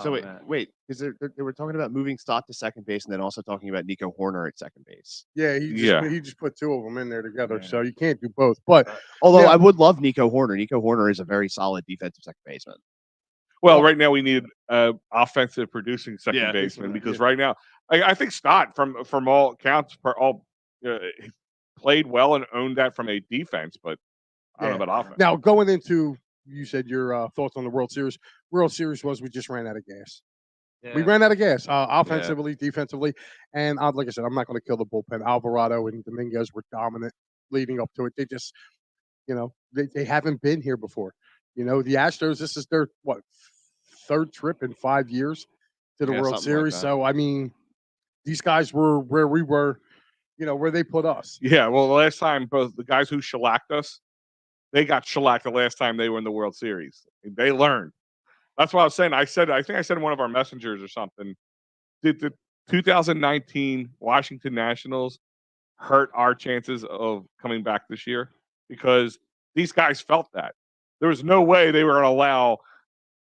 So wait, because they were talking about moving Stott to second base and then also talking about Nico Horner at second base. Yeah, he just put 2 of them in there together, so you can't do both. But although I would love Nico Horner. Nico Horner is a very solid defensive second baseman. Well, right now we need offensive producing second baseman, because right now I think Stott from all counts played well and owned that from a defense, but I don't know about offense. Now going into, you said your thoughts on the World Series. World Series was we just ran out of gas. Yeah. We ran out of gas offensively, defensively, and like I said, I'm not going to kill the bullpen. Alvarado and Dominguez were dominant leading up to it. They just, they haven't been here before. The Astros, this is their 3rd trip in 5 years to the World Series. Like, so I mean, these guys were where we were where they put us. Yeah, well, the last time both the guys who shellacked us, they got shellacked the last time they were in the World Series. They learned. That's what I was saying. I think I said in one of our messengers or something. Did the 2019 Washington Nationals hurt our chances of coming back this year? Because these guys felt that. There was no way they were going to allow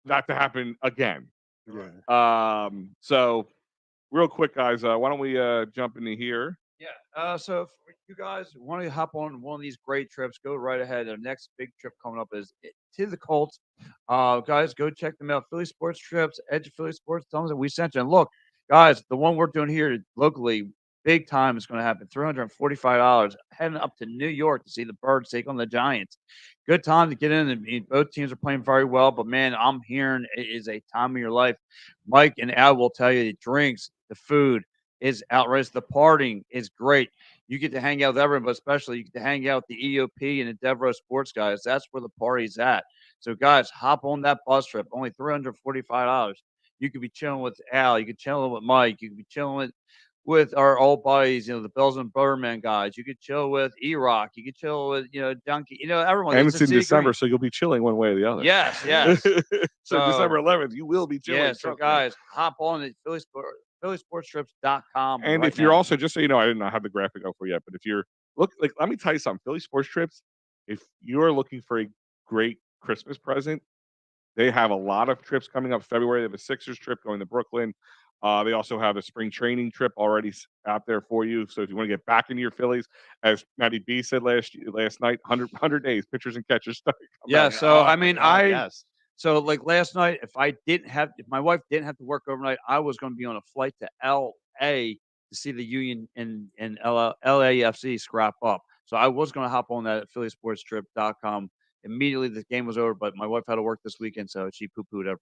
that to happen again. Yeah. So real quick, guys, why don't we jump into here? Yeah. So if you guys want to hop on one of these great trips, go right ahead. Our next big trip coming up is to the Colts. Guys, go check them out. Philly Sports Trips, Edge of Philly Sports. Tell them that we sent you. And look, guys, the one we're doing here locally, big time is going to happen. $345 heading up to New York to see the Birds take on the Giants. Good time to get in. And both teams are playing very well. But man, I'm hearing it is a time of your life. Mike and Al will tell you the drinks, the food is outrageous. The partying is great. You get to hang out with everyone, but especially you get to hang out with the EOP and the Devereux sports guys. That's where the party's at. So, guys, hop on that bus trip. Only $345. You could be chilling with Al. You could chill with Mike. You could be chilling with our old buddies, the Bells and Birdman guys. You could chill with E-Rock. You could chill with, Donkey. Everyone. And it's in December, so you'll be chilling one way or the other. Yes. So December 11th, you will be chilling. Yeah, so guys, hop on at phillysportstrips.com. And if you're also, just so you know, I did not have the graphic up for you yet, but if you're let me tell you something, Philly Sports Trips, if you're looking for a great Christmas present, they have a lot of trips coming up. February, they have a Sixers trip going to Brooklyn. They also have a spring training trip already out there for you. So if you want to get back into your Phillies, as Matty B said last night, 100 days, pitchers and catchers. Yeah, so I mean, So like last night, if my wife didn't have to work overnight, I was going to be on a flight to LA to see the Union and LAFC scrap up. So I was going to hop on that at phillysportstrip.com immediately. The game was over, but my wife had to work this weekend, so she poo-pooed everything.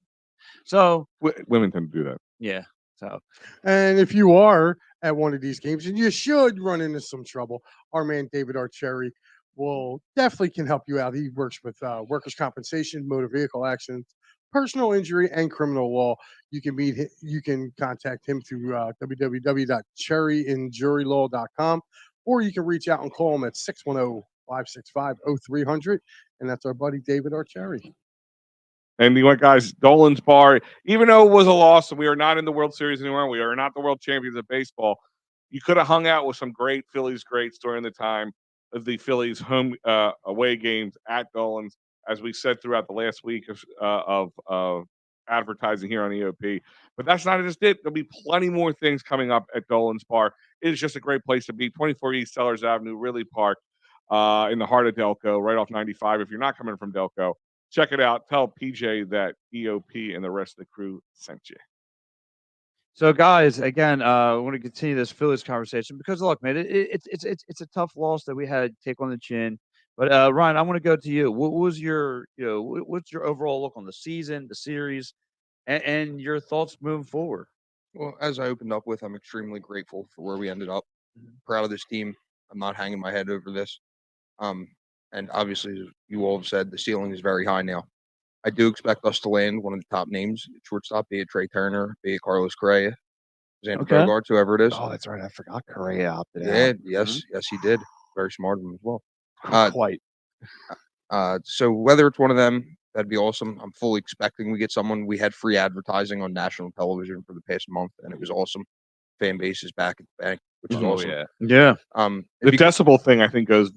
So women tend to do that. Yeah. So, and if you are at one of these games, and you should run into some trouble, our man David Archeri definitely can help you out. He works with workers' compensation, motor vehicle accidents, personal injury, and criminal law. You can contact him through www.cherryinjurylaw.com, or you can reach out and call him at 610-565-0300, and that's our buddy David Archeri. And you know what, guys, Dolan's Bar, even though it was a loss and we are not in the World Series anymore, we are not the world champions of baseball, you could have hung out with some great Phillies greats during the time of the Phillies home away games at Dolan's, as we said throughout the last week of advertising here on EOP. But that's not just it. There'll be plenty more things coming up at Dolan's Bar. It is just a great place to be. 24 East Sellers Avenue, Ridley Park, in the heart of Delco, right off 95. If you're not coming from Delco, check it out. Tell PJ that EOP and the rest of the crew sent you. So, guys, again, I want to continue this Phillies conversation because, look, man, it's a tough loss that we had to take on the chin. But Ryan, I want to go to you. What was your, what's your overall look on the season, the series, and your thoughts moving forward? Well, as I opened up with, I'm extremely grateful for where we ended up. Proud of this team. I'm not hanging my head over this. And obviously, as you all have said, the ceiling is very high now. I do expect us to land one of the top names at shortstop, be it Trey Turner, be it Carlos Correa, Xander Bogaerts, whoever it is. Oh, that's right. I forgot Correa opted out. Yeah, yes, he did. Very smart of him as well. Quite. So whether it's one of them, that'd be awesome. I'm fully expecting we get someone. We had free advertising on national television for the past month, and it was awesome. Fan base is back at the bank, which is awesome. Yeah. The decibel thing, I think, goes.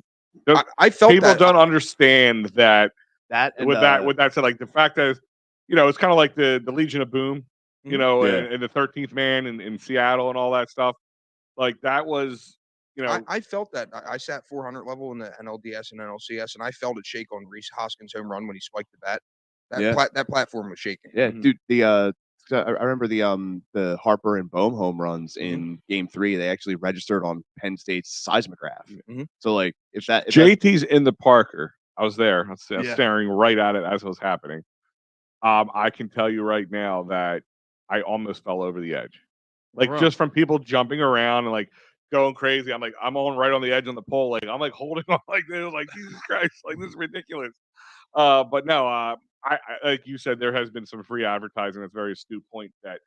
I felt people that. don't understand that. With that said, like the fact that it's kind of like the Legion of Boom, and the 13th Man in Seattle and all that stuff. Like that was, I felt that. I sat 400 level in the NLDS and NLCS, and I felt it shake on Reese Hoskins' home run when he spiked the bat. That platform was shaking. Yeah, dude. I remember the Harper and Bohm home runs in Game 3. They actually registered on Penn State's seismograph. So like, if JT's in the Parker, I was there. I was staring right at it as it was happening. I can tell you right now that I almost fell over the edge, just from people jumping around and like going crazy. I'm on right on the edge on the pole. Like I'm like holding on like this. Like Jesus Christ, like this is ridiculous. But no, I like you said, there has been some free advertising. That's a very astute point that,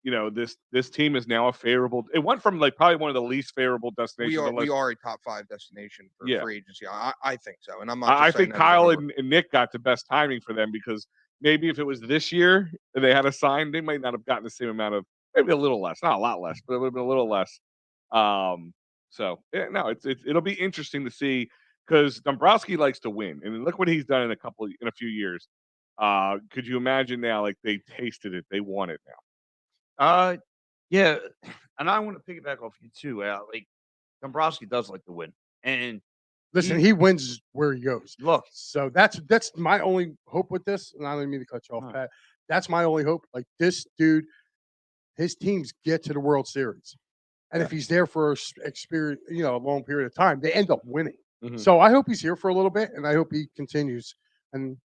this team is now a favorable. It went from like probably one of the least favorable destinations. We are a top 5 destination for free agency. I think so, and I'm not. I think Kyle and Nick got the best timing for them because maybe if it was this year and they had a sign, they might not have gotten the same amount of, maybe a little less, not a lot less, but it would have been a little less. It'll be interesting to see because Dombrowski likes to win, and look what he's done in a few years. Could you imagine now? Like they tasted it, they want it now. Yeah, and I want to piggyback off you too, Al. Like Dombrowski does like to win, and listen, he wins where he goes. Look, so that's my only hope with this. And I don't mean to cut you off, Pat. That's my only hope. Like this dude, his teams get to the World Series, and if he's there for a long period of time, they end up winning. Mm-hmm. So I hope he's here for a little bit, and I hope he continues. And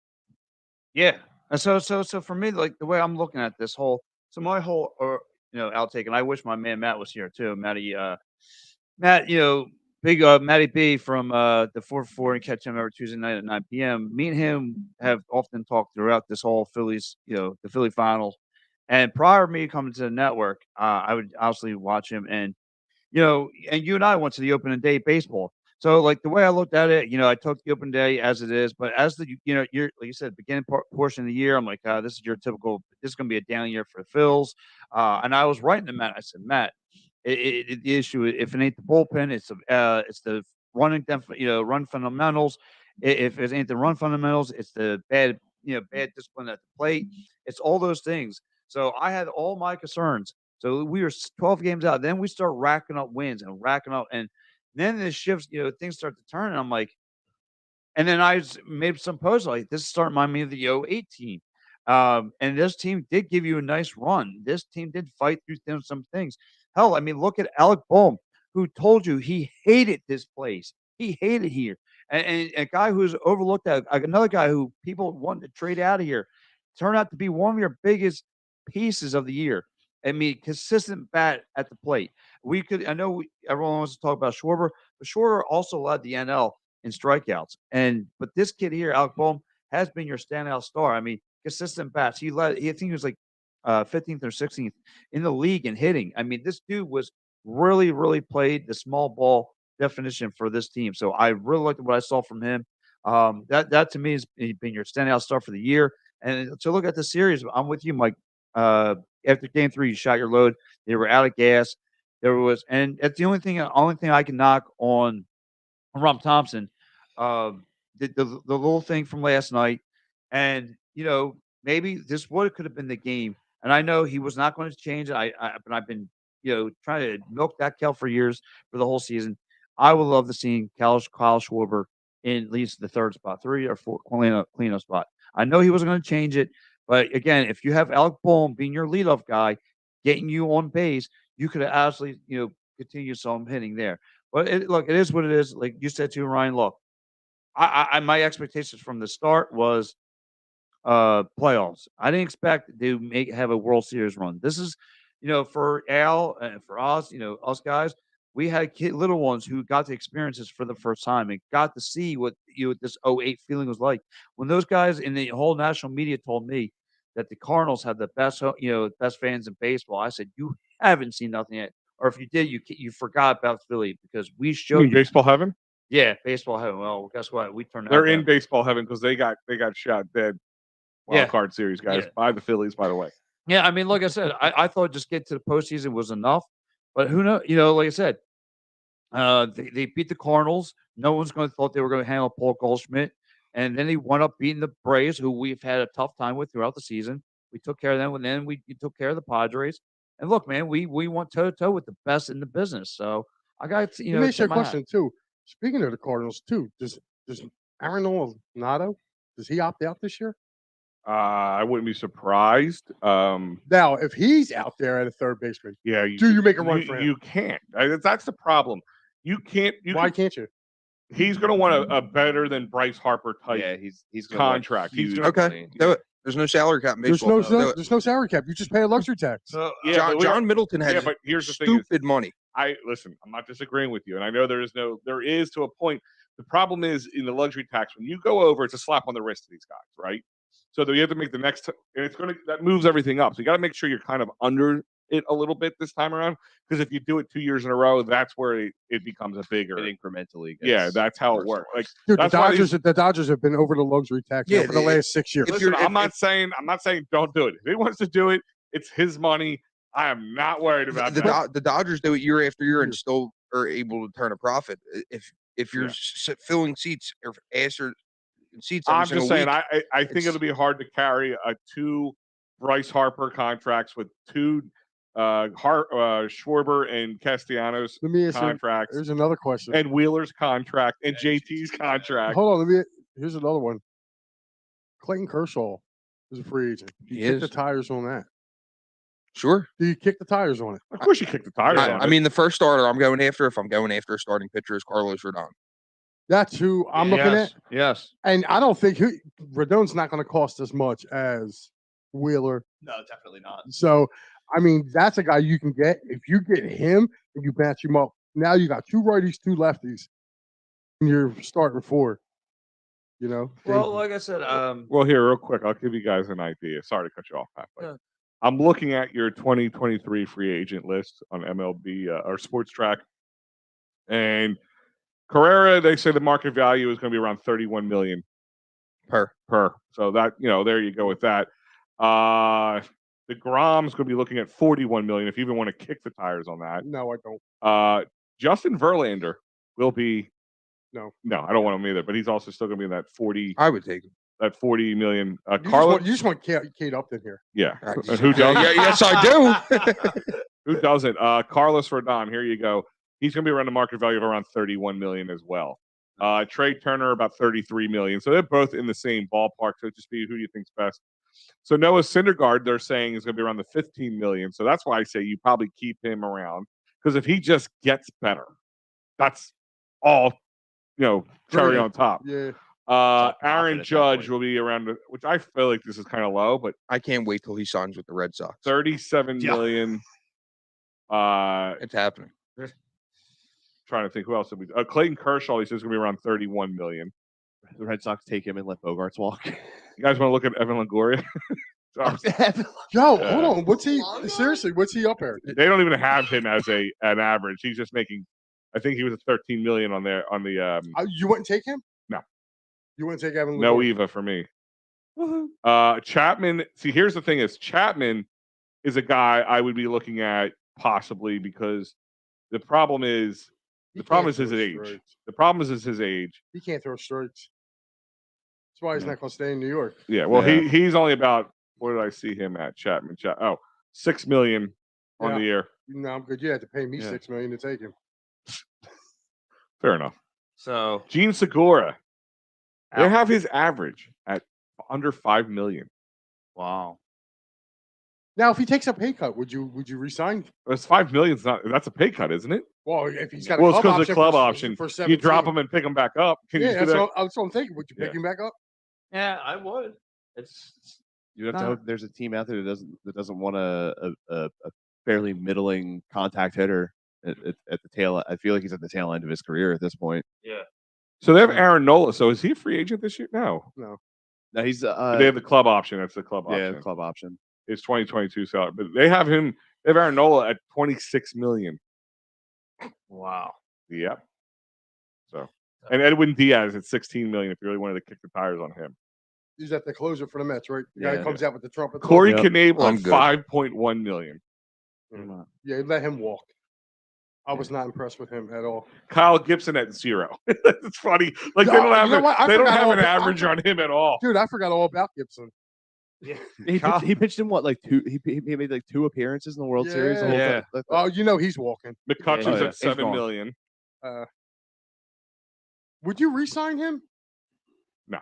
so for me, like the way I'm looking at this whole, outtake, and I wish my man Matt was here too. Matt, big Matty B from the 4-4 and catch him every Tuesday night at 9 p.m. Me and him have often talked throughout this whole Phillies, the Philly finals. And prior to me coming to the network, I would obviously watch him. And, and you and I went to the opening day baseball. So, like, the way I looked at it, I took the open day as it is. But as you're, like you said, beginning portion of the year, I'm like, this is going to be a down year for the Phils. And I was writing to Matt. I said, Matt, the issue, if it ain't the bullpen, it's the run fundamentals. If it ain't the run fundamentals, it's the bad discipline at the plate. It's all those things. So I had all my concerns. So we were 12 games out. Then we start racking up wins and racking up, and then the shifts, things start to turn. And I'm like, and then I made some posts like this started reminding me of the 08 team. And this team did give you a nice run. This team did fight through some things. Hell, I mean, look at Alec Bohm, who told you he hated this place. He hated here. And a guy who's overlooked, another guy who people wanted to trade out of here, turned out to be one of your biggest pieces of the year. I mean, consistent bat at the plate. I know everyone wants to talk about Schwarber, but Schwarber also led the NL in strikeouts. But this kid here, Alec Bohm, has been your standout star. I mean, consistent bats. I think he was like 15th or 16th in the league in hitting. I mean, this dude was really, really played the small ball definition for this team. So I really liked what I saw from him. That to me has been your standout star for the year. And to look at the series, I'm with you, Mike. After game 3, you shot your load. They were out of gas. And that's the only thing I can knock on Rob Thompson. The little thing from last night, and maybe this could have been the game. And I know he was not going to change it. But I've been trying to milk that cow for years for the whole season. I would love to see Kyle Schwarber in at least the 3rd spot, 3 or 4 cleanup spot. I know he wasn't going to change it, but again, if you have Alec Bohm being your leadoff guy, getting you on base, you could absolutely continue some hitting there. But it is what it is. Like you said to Ryan, look, I my expectations from the start was playoffs. I didn't expect to have a World Series run. This is, for Al and for us, us guys, we had little ones who got to experience this for the first time and got to see what this 08 feeling was like. When those guys in the whole national media told me that the Cardinals had the best, best fans in baseball, I said, you haven't seen nothing yet. Or if you did, you forgot about Philly because we showed you baseball heaven. Yeah, baseball heaven. Well, guess what? We turned. They're in baseball heaven because they got shot dead. Wild card series guys by the Phillies, by the way. Yeah, I mean, like I said, I thought just get to the postseason was enough, but who knows? Like I said, they beat the Cardinals. No one's going to thought they were going to handle Paul Goldschmidt, and then they wound up beating the Braves, who we've had a tough time with throughout the season. We took care of them, and then we took care of the Padres. And look, man, we went toe to toe with the best in the business. So I got to, Let me ask you a question too. Speaking of the Cardinals too, does Aaron Arenado, does he opt out this year? I wouldn't be surprised. Now, if he's out there at a third baseman, do you make a run for him? You can't. That's the problem. You can't. Why can't you? He's going to want a better than Bryce Harper type. Yeah, he's contract. He's okay. Do it. There's no salary cap in baseball. There's no salary cap. You just pay a luxury tax. John Middleton had but here's the stupid money. Listen. I'm not disagreeing with you, and I know there is to a point. The problem is in the luxury tax when you go over, it's a slap on the wrist to these guys, right? So you have to make the next, and that moves everything up. So you got to make sure you're kind of under it a little bit this time around. Because if you do it 2 years in a row, that's where it becomes a bigger. It incrementally. Yeah, that's how it works. Like, dude, that's the Dodgers have been over the luxury tax Yeah, for the last 6 years. Listen, I'm not saying don't do it. If he wants to do it, it's his money. I am not worried about that. The Dodgers do it year after year and still are able to turn a profit. If you're filling seats or seats, I'm just saying, week, I think it'll be hard to carry 2 Bryce Harper contracts with 2 Schwarber and Castellanos contracts. Here's another question. And Wheeler's contract and JT's contract. Hold on, here's another one. Clayton Kershaw is a free agent. Do you kick the tires on that? Sure. Do you kick the tires on it? Of course you kick the tires on it. I mean, the first starter I'm going after, if I'm going after a starting pitcher, is Carlos Rodon. That's who I'm looking at. Yes. And I don't think Rodon's not going to cost as much as Wheeler. No, definitely not. So, I mean, that's a guy you can get. If you get him and you match him up, now you got 2 righties, 2 lefties, and you're starting 4. You know? Well, like I said, well, here, real quick, I'll give you guys an idea. Sorry to cut you off, Pat. But I'm looking at your 2023 free agent list on MLB or Sports Track, and Carrera, they say the market value is going to be around $31 million per. So that, there you go with that. DeGrom's going to be looking at $41 million if you even want to kick the tires on that. No, I don't. Justin Verlander will be. No, I don't want him either. But he's also still going to be in that 40. I would take him. That $40 million. You just want Kate Upton here. Yeah. Who does? Yes, I do. Who doesn't? Carlos Rodon. Here you go. He's going to be around the market value of around $31 million as well. Trey Turner about $33 million. So they're both in the same ballpark. So just be who do you think's best. So Noah Syndergaard, they're saying is going to be around the $15 million. So that's why I say you probably keep him around, because if he just gets better, that's all cherry on top. Yeah. Aaron Judge will be around, which I feel like this is kind of low, but I can't wait till he signs with the Red Sox. $37 million. It's happening. Trying to think who else would be. Clayton Kershaw, he says, is going to be around $31 million. The Red Sox take him and let Bogarts walk. You guys want to look at Evan Longoria? Yo, hold on. What's he up there? They don't even have him as an average. He's just making. I think he was at $13 million on there on the. You wouldn't take him? No. You wouldn't take Evan Longoria? No Eva for me. Chapman. See, here's the thing: is Chapman is a guy I would be looking at possibly, because the problem is his age. The problem is his age. He can't throw strikes. That's why he's not going to stay in New York. Yeah, well, he's only about, what did I see him at? Chapman. $6 million on the year. No, I'm good. You had to pay me $6 million to take him. Fair enough. So Gene Segura, they have his average at under $5 million. Wow. Now, if he takes a pay cut, would you resign? It's $5 million. That's a pay cut, isn't it? Well, if he's got it's because of the club option. For you drop him and pick him back up. Can you do that? That's what I'm thinking. Would you pick him back up? Yeah, I would. You have to hope there's a team out there that doesn't want a fairly middling contact hitter at the tail. I feel like he's at the tail end of his career at this point. Yeah. So they have Aaron Nola. So is he a free agent this year? No, he's. They have the club option. That's the club option. Yeah, the club option. It's 2022 salary, but they have him. They have Aaron Nola at $26 million. Wow. Yep. So, and Edwin Diaz at $16 million. If you really wanted to kick the tires on him, he's at the closer for the Mets, right? The guy who comes out with the trumpet. Corey Knebel at $5.1 million. Yeah, let him walk. I was not impressed with him at all. Kyle Gibson at 0. It's funny. Like they don't have an average on him at all. Dude, I forgot all about Gibson. Yeah, he pitched in what, like 2? He made like 2 appearances in the World Series. Yeah. Oh, he's walking. McCutcheon's at $7 million. Would you re-sign him? No.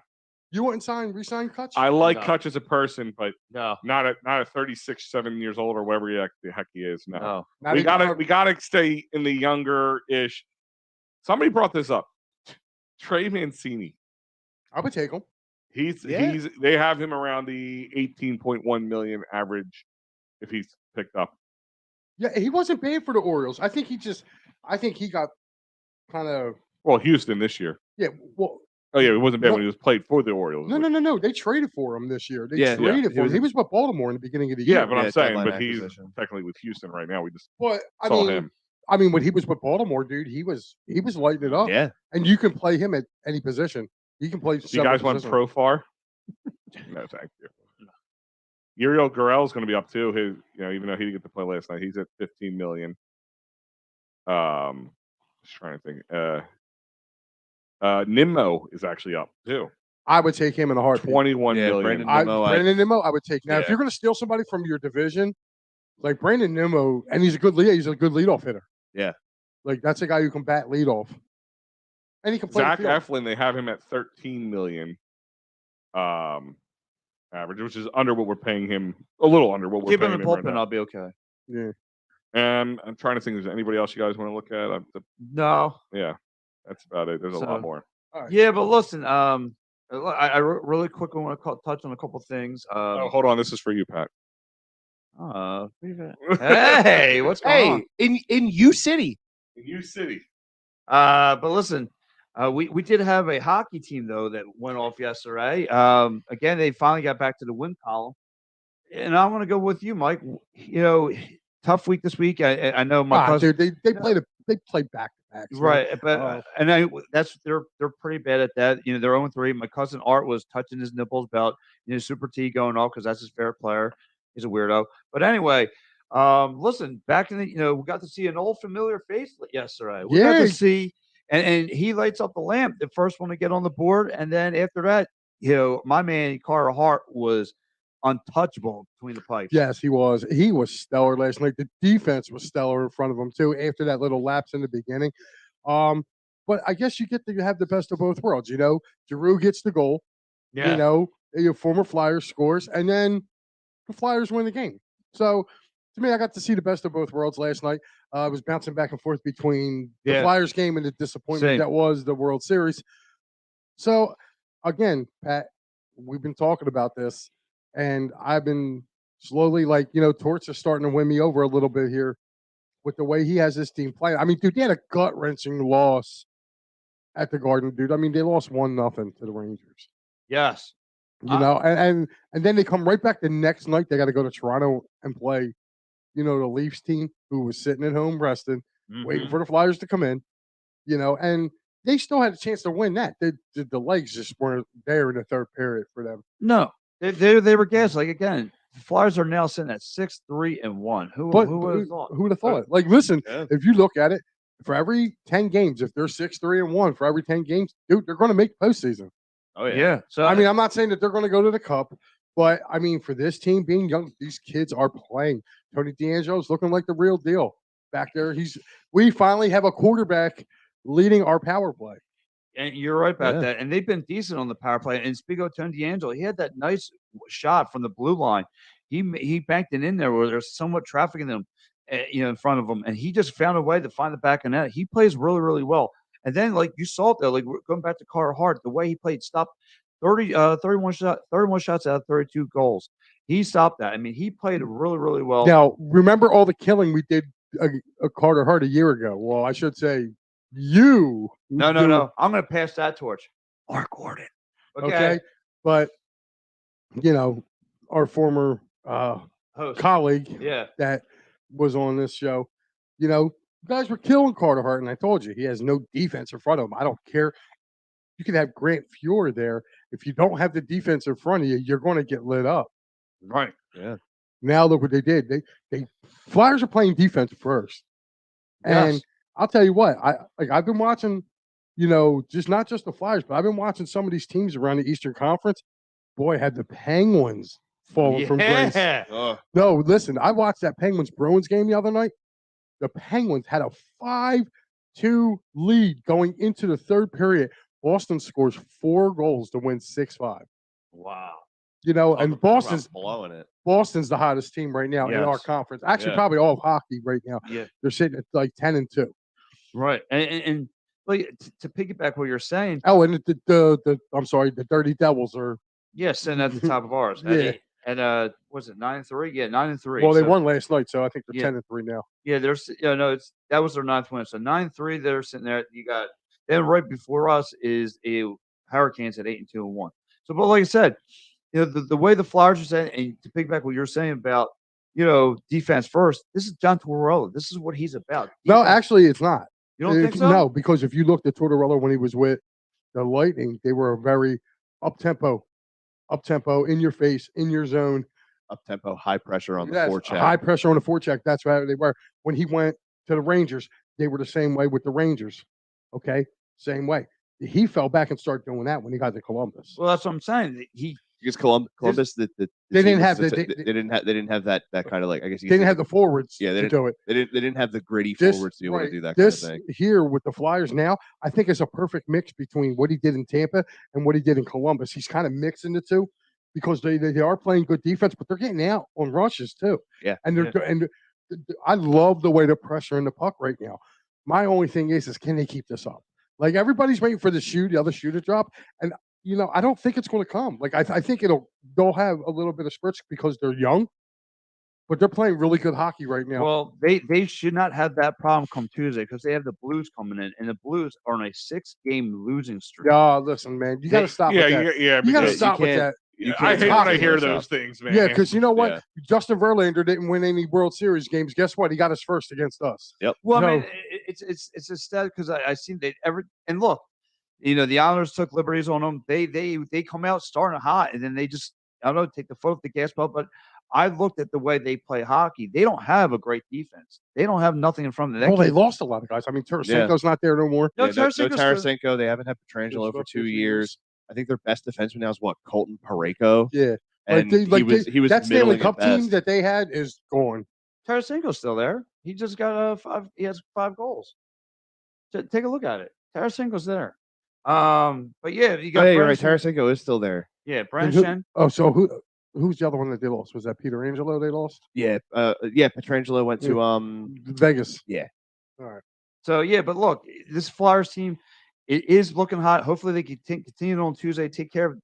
You wouldn't re-sign Kutch? I like Kutch as a person, but no, not at 36, 7 years old or whatever the heck he is. No. Oh. We gotta stay in the younger-ish. Somebody brought this up. Trey Mancini. I would take him. They have him around the 18.1 million average if he's picked up. Yeah, he wasn't bad for the Orioles. I think he got kind of. Well, Houston this year. Yeah, well, Oh yeah, it wasn't bad when he was played for the Orioles. No. They traded for him this year. They traded for him. He was with Baltimore in the beginning of the year. Yeah, but I'm saying, but he's technically with Houston right now. We just saw him. I mean, when he was with Baltimore, dude, he was lighting it up. Yeah, and you can play him at any position. You can play. You guys went pro far? No, thank you. Uriel Gurriel is going to be up too. His, even though he didn't get to play last night, he's at $15 million. Just trying to think. Nimmo is actually up too. I would take him in a heartbeat. $21 million. Brandon Nimmo, I would take. Now, if you're going to steal somebody from your division, like Brandon Nimmo, and he's a good leadoff hitter. Yeah, like that's a guy who can bat leadoff, and he can play. Zach Eflin, they have him at $13 million. Average, which is under what we're paying him, a little under what we're paying him. Keep him in the bullpen, I'll be okay. Yeah. And I'm trying to think, is there anybody else you guys want to look at? No. Yeah, that's about it. There's a lot more. Right. Yeah, but listen, I really quickly want to touch on a couple things. Hold on, this is for you, Pat. Hey, what's going on? in U City? In U City. But listen. We did have a hockey team, though, that went off yesterday. Again, they finally got back to the win column. And I want to go with you, Mike. Tough week this week. I know my cousin. Dude, they played back to back. Right. But they're pretty bad at that. They're 0-3. My cousin Art was touching his nipples about Super T going off because that's his favorite player. He's a weirdo. But anyway, listen, back in the we got to see an old familiar face yesterday. We got to see. And he lights up the lamp, the first one to get on the board. And then after that, my man, Carter Hart, was untouchable between the pipes. Yes, he was. He was stellar last night. The defense was stellar in front of him, too, after that little lapse in the beginning. But I guess you get to have the best of both worlds. Devereux gets the goal. Yeah. Your former Flyers scores, and then the Flyers win the game. So, to me, I got to see the best of both worlds last night. I was bouncing back and forth between the Flyers game and the disappointment that was the World Series. So, again, Pat, we've been talking about this, and I've been slowly, Torts are starting to win me over a little bit here with the way he has this team playing. I mean, dude, they had a gut-wrenching loss at the Garden, dude. I mean, they lost 1-0 to the Rangers. Yes. And then they come right back the next night. They got to go to Toronto and play the Leafs team who was sitting at home resting, waiting for the Flyers to come in, and they still had a chance to win that. The legs just weren't there in the third period for them. No, they were gassed. Like, again, the Flyers are now sitting at 6-3-1. Who would have thought? Who would have thought? Listen, if you look at it, for every 10 games, if they're 6-3-1, for every 10 games, dude, they're going to make postseason. Oh, yeah. So, I mean, I'm not saying that they're going to go to the Cup, but, I mean, for this team being young, these kids are playing. Tony DeAngelo's looking like the real deal back there. We finally have a quarterback leading our power play. And you're right about that. And they've been decent on the power play. And speaking of Tony DeAngelo, he had that nice shot from the blue line. He banked it in there where there's somewhat traffic in them, in front of him. And he just found a way to find the back of net. He plays really, really well. And then, like you saw it there, like going back to Carter Hart, the way he played, stopped 31 shots out of 32 goals. He stopped that. I mean, he played really, really well. Now, remember all the killing we did Carter Hart a year ago? Well, I should say you. No. I'm going to pass that torch. Mark Gordon. Okay. But, our former host, colleague that was on this show, you guys were killing Carter Hart, and I told you, he has no defense in front of him. I don't care. You can have Grant Fuhr there. If you don't have the defense in front of you, you're going to get lit up. Right. Yeah. Now look what they did. They Flyers are playing defense first. And I'll tell you what, I've been watching, not just the Flyers, but I've been watching some of these teams around the Eastern Conference. Boy, had the Penguins fallen from grace. No, listen, I watched that Penguins-Bruins game the other night. The Penguins had a 5-2 lead going into the third period. Boston scores 4 goals to win 6-5. Wow. And Boston's blowing it. Boston's the hottest team right now in our conference. Actually, probably all of hockey right now. Yeah. They're sitting at like 10-2. Right. And like to piggyback what you're saying. Oh, and the Dirty Devils are sitting at the top of ours. And was it 9-3? Yeah, 9-3. Well, they won last night, so I think they're 10-3 now. Yeah, that was their 9th win. So 9-3, they're sitting there. You got then right before us is Hurricanes at 8-2-1. So, but like I said, the way the Flyers are saying, and to piggyback what you're saying about defense first, this is John Tortorella. This is what he's about. Defense. No, actually, it's not. You don't think so? No, because if you looked at Tortorella when he was with the Lightning, they were a very up-tempo, in your face, in your zone. Up-tempo, high pressure on the forecheck. High pressure on the forecheck. That's why they were. When he went to the Rangers, they were the same way with the Rangers. Okay? Same way. He fell back and started doing that when he got to Columbus. Well, that's what I'm saying. Because Columbus, they didn't have that kind of, like, I guess they didn't have the forwards to do it. They didn't have the gritty forwards to be able to do that kind of thing. Here with the Flyers now, I think it's a perfect mix between what he did in Tampa and what he did in Columbus. He's kind of mixing the two because they are playing good defense, but they're getting out on rushes too. Yeah, and I love the way they're pressuring the puck right now. My only thing is can they keep this up? Like, everybody's waiting for the other shoe to drop, and I don't think it's going to come. Like, I think they'll have a little bit of spurts because they're young, but they're playing really good hockey right now. Well, they should not have that problem come Tuesday because they have the Blues coming in, and the Blues are on a 6-game losing streak. Yeah, listen, man, you got to stop with that. You got to stop with that. I hate when I hear those things, man. Yeah, because you know what? Yeah. Justin Verlander didn't win any World Series games. Guess what? He got his first against us. Yep. Well, I mean, it's a stat because I seen and look, the Islanders took liberties on them. They come out starting hot, and then they just, I don't know, take the foot off the gas pedal. But I looked at the way they play hockey. They don't have a great defense. They don't have nothing in front of them. Well, they lost a lot of guys. I mean, Tarasenko's not there no more. No, Tarasenko. They haven't had Pietrangelo for 2 years. I think their best defenseman now is Colton Parayko. Yeah, and he was that Stanley Cup team team that they had is gone. Tarasenko's still there. He just got 5. He has 5 goals. Take a look at it. Tarasenko's there. But yeah, you got. You're right. Tarasenko is still there. Yeah, Brandon Shen. Oh, so who's the other one that they lost? Was that Pietrangelo they lost? Yeah, Pietrangelo went to Vegas. Yeah. All right. So yeah, but look, this Flyers team, it is looking hot. Hopefully they can continue on Tuesday. Take care of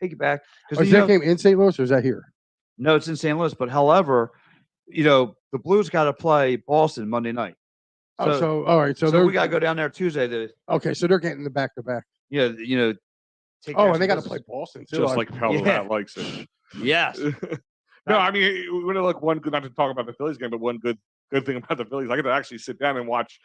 piggyback. Is that game in St. Louis or is that here? No, it's in St. Louis. But however, the Blues got to play Boston Monday night. So all right. So we got to go down there Tuesday. Okay, so they're getting the back-to-back. Yeah, and they got to play Boston too. Just like how Matt likes it. Yes. No, I mean, we're gonna look one good. Not to talk about the Phillies game, but one good thing about the Phillies, I get to actually sit down and watch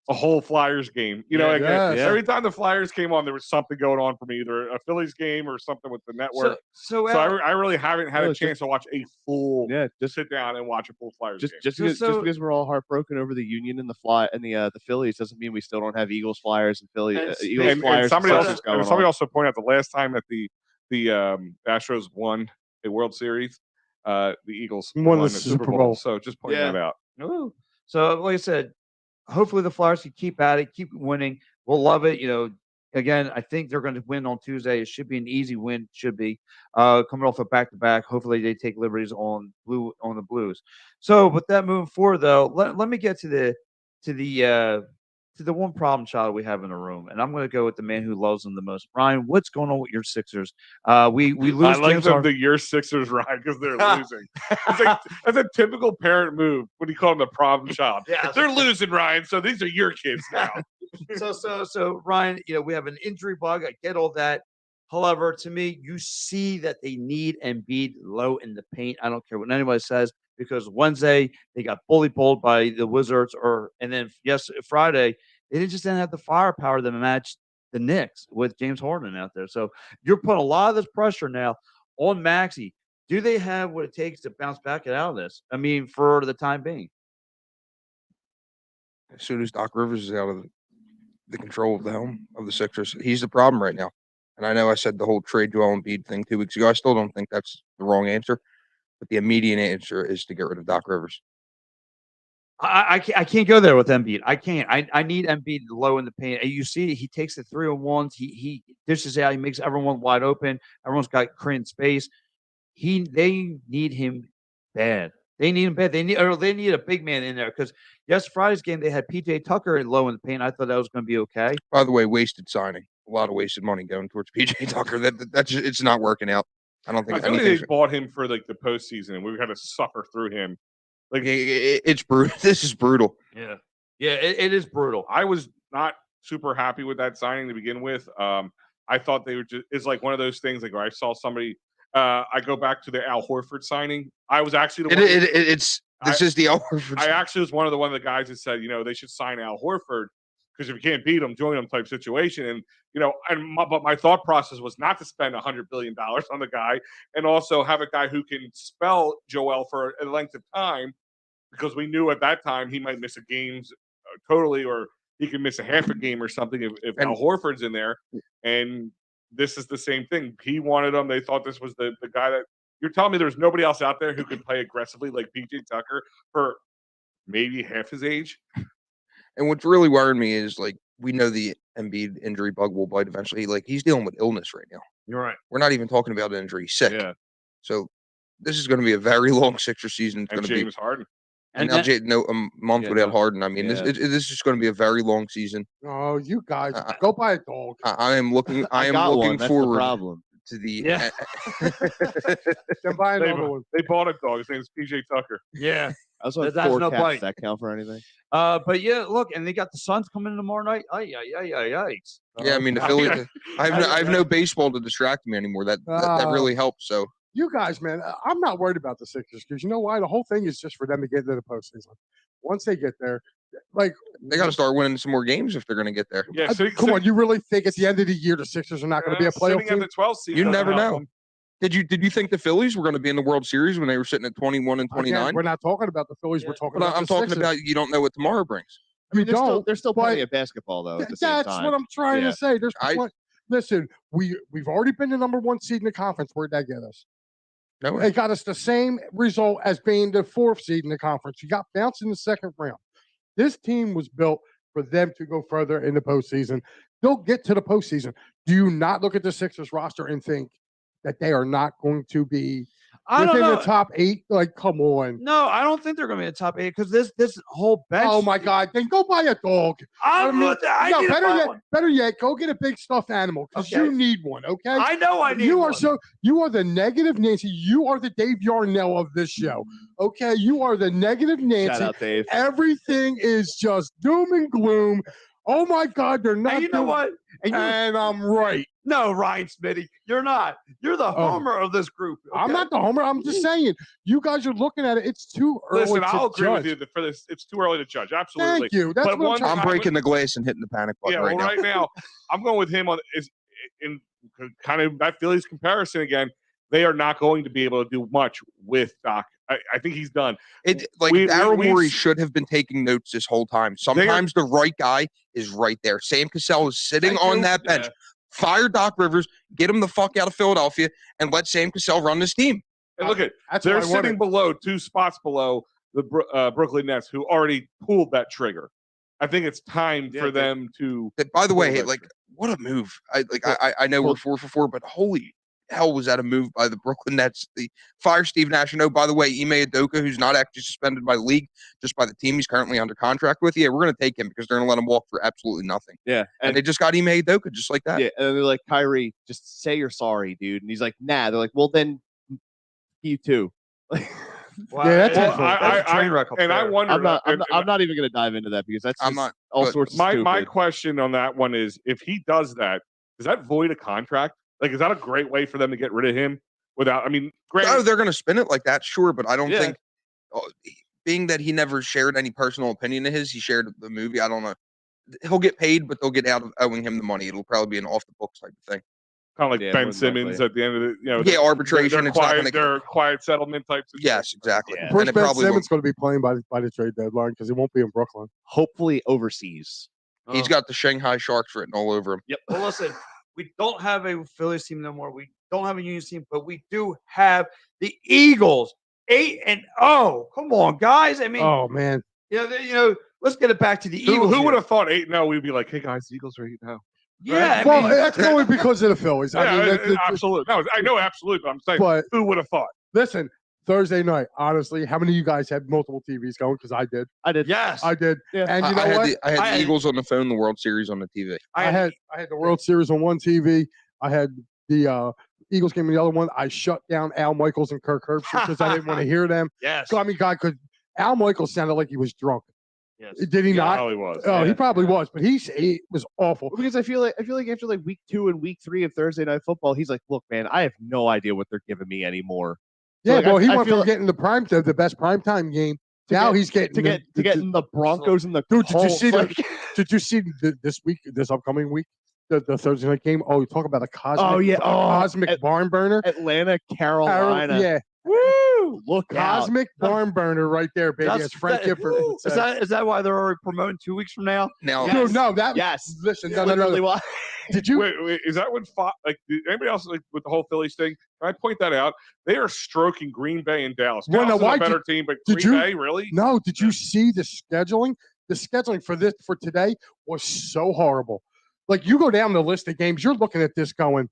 a whole Flyers game. Every time the Flyers came on, there was something going on for me, either a Phillies game or something with the network. So I really haven't had a chance to watch a full. Yeah, just sit down and watch a full Flyers game. Just because we're all heartbroken over the Union and the Phillies doesn't mean we still don't have Eagles, Flyers, and Phillies. Flyers. Somebody also pointed out the last time that the Astros won a World Series, the Eagles won the Super Bowl. So just pointing that out. Ooh. So like I said, hopefully the Flyers can keep at it, keep winning. We'll love it. Again, I think they're going to win on Tuesday. It should be an easy win. Should be coming off a back-to-back. Hopefully they take liberties on the Blues. So with that moving forward, though, let me get to the one problem child we have in the room, and I'm going to go with the man who loves them the most. Ryan, what's going on with your Sixers? We lose. I like your Sixers, Ryan, because they're losing. That's a typical parent move when you call them the problem child. Yeah, they're losing, Ryan. So these are your kids now. So Ryan, we have an injury bug. I get all that. However, to me, you see that they need Embiid low in the paint. I don't care what anybody says, because Wednesday they got bully bowled by the Wizards, and then Friday they didn't have the firepower to match the Knicks with James Harden out there. So you're putting a lot of this pressure now on Maxey. Do they have what it takes to bounce back out of this? I mean, for the time being. As soon as Doc Rivers is out of the control of the helm of the Sixers, he's the problem right now. And I know I said the whole trade Joel Embiid thing 2 weeks ago. I still don't think that's the wrong answer. But the immediate answer is to get rid of Doc Rivers. I can't go there with Embiid. I can't. I need Embiid low in the paint. You see, he takes the 3-on-1s. He dishes out. He makes everyone wide open. Everyone's got creating space. They need him bad. They need him bad. They need a big man in there, because Friday's game they had PJ Tucker low in the paint. I thought that was going to be okay. By the way, wasted signing. A lot of wasted money going towards PJ Tucker. That's just, it's not working out. I don't think they bought him for the postseason, and we got to suffer through him. It's brutal. This is brutal. Yeah, it is brutal. I was not super happy with that signing to begin with. I thought they were just. It's like one of those things like where I saw somebody. I go back to the Al Horford signing. I was actually the one. This is the Al Horford. I actually was one of the guys that said, they should sign Al Horford because if you can't beat him, join him type situation. And but my thought process was not to spend $100 billion on the guy, and also have a guy who can spell Joel for a length of time, because we knew at that time he might miss a game totally, or he can miss a half a game or something if Al Horford's in there. And this is the same thing. He wanted him. They thought this was the guy that you're telling me there's nobody else out there who could play aggressively like PJ Tucker for maybe half his age. And what's really worrying me is like we know the Embiid injury bug will bite eventually. Like he's dealing with illness right now. You're right. We're not even talking about an injury. He's sick. Yeah. So this is going to be a very long Sixer season. It's and going to James Harden. And now a month without Harden. I mean, this is going to be a very long season. Oh, you guys, go buy a dog. I am looking. I am looking forward to the. Then buy another one. They bought a dog. His name's PJ Tucker. Yeah. I was on 4 cats. Does that count for anything? But yeah, look, and they got the Suns coming in tomorrow night. Yikes. Yeah, I mean the Phillies. I have no baseball to distract me anymore. That really helps. So. You guys, man, I'm not worried about the Sixers because you know why? The whole thing is just for them to get into the postseason. Once they get there, like they got to start winning some more games if they're going to get there. Yeah, come on, you really think at the end of the year the Sixers are not going to be a playoff team? At the 12th seed, you never know. Did you think the Phillies were going to be in the World Series when they were sitting at 21 and 29? Again, we're not talking about the Phillies. We're talking about I'm talking about you don't know what tomorrow brings. I mean, there's still plenty of basketball though. At the same time. That's what I'm trying to say. Listen, we've already been the number 1 seed in the conference. Where'd that get us? No, it got us the same result as being the 4th seed in the conference. You got bounced in the second round. This team was built for them to go further in the postseason. They'll get to the postseason. Do you not look at the Sixers roster and think that they are not going to be within the top 8? Like, come on. No, I don't think they're going to be in the top 8 because this whole bench. Oh my God! Then go buy a dog. Better yet, go get a big stuffed animal because you need one. Okay. I know I need. You are the negative Nancy. You are the Dave Yarnell of this show. Okay, you are the negative Nancy. Shout out, Dave. Everything is just doom and gloom. Oh my God, they're not. And you know what? And I'm right. No, Ryan Smitty, you're not. You're the homer of this group. Okay? I'm not the homer. I'm just saying, you guys are looking at it. It's too early. Listen, I'll agree with you that for this, it's too early to judge. Absolutely. Thank you. That's but what I'm breaking the glass and hitting the panic button right now. Right now, I'm going with him on in kind of that Phillies comparison again. They are not going to be able to do much with Doc. I think he's done. Daryl Morey should have been taking notes this whole time. Sometimes the right guy is right there. Sam Cassell is sitting on that bench. Yeah. Fire Doc Rivers, get him the fuck out of Philadelphia, and let Sam Cassell run this team. And look they're sitting below 2 spots below the Brooklyn Nets, who already pulled that trigger. I think it's time for them to. By the way, what a move! I know we're 4 for 4, but holy hell was that a move by the Brooklyn Nets? The fire Steve Nash. And by the way, Ime Udoka, who's not actually suspended by the league, just by the team he's currently under contract with. Yeah, we're going to take him because they're going to let him walk for absolutely nothing. Yeah. And they just got Ime Udoka just like that. Yeah. And they're like, Kyrie, just say you're sorry, dude. And he's like, nah. They're like, well, then you too. Wow. Yeah, that's a train wreck. And I wonder. I'm not even going to dive into that because that's all sorts of stupid. My question on that one is, if he does that, does that void a contract? Like, is that a great way for them to get rid of him without, granted, they're going to spin it like that, sure, but I don't think, being that he never shared any personal opinion of his, he shared the movie, I don't know. He'll get paid, but they'll get out of owing him the money. It'll probably be an off-the-books type of thing. Kind of like Ben Simmons at the end of the, arbitration. They're quiet settlement type situation. Yes, exactly. Yeah. First, Ben Simmons going to be playing by the trade deadline because he won't be in Brooklyn. Hopefully overseas. He's got the Shanghai Sharks written all over him. Yep. Well, listen. We don't have a Phillies team no more. We don't have a Union team, but we do have the Eagles 8-0. Come on, guys. Oh man. Let's get it back to the Eagles. Who would have thought 8-0? We'd be like, hey guys, the Eagles are 8-0. Yeah. Right? That's only because of the Phillies. Absolutely. No, I know absolutely, but I'm saying, who would have thought? Listen, Thursday night, honestly, how many of you guys had multiple TVs going? Because I did. Yes. I did. Yeah. And you know what? I had the Eagles on the phone, the World Series on the TV. I had the World Series on one TV. I had the Eagles game on the other one. I shut down Al Michaels and Kirk Herbstreit because I didn't want to hear them. Yes. So, God, because Al Michaels sounded like he was drunk. Yes. Did he not? Probably was. Oh, he probably was, but he was awful. Because I feel like after like week 2 and week 3 of Thursday Night Football, he's like, look, man, I have no idea what they're giving me anymore. So, Yeah, like, well, he I went feel from like getting the best primetime game. Now he's getting to get in the Broncos and the dude. Colts. Did you see did you see this upcoming week, the Thursday night game? Oh, you talk about a cosmic, cosmic barn burner. Atlanta, Carolina. Yeah. Woo! Look Cosmic barn burner right there, baby. As Frank Gifford would say. Is that why they're already promoting 2 weeks from now? Now, Yes. Dude, no, that Yes. Listen, Literally why. Did you? Wait, is that when did anybody else like with the whole Phillies thing? Can I point that out? They are stroking Green Bay and Dallas. Well, Dallas now, is why a better team, but Green Bay, really? No, did you see the scheduling? The scheduling for today was so horrible. Like, you go down the list of games, you're looking at this going,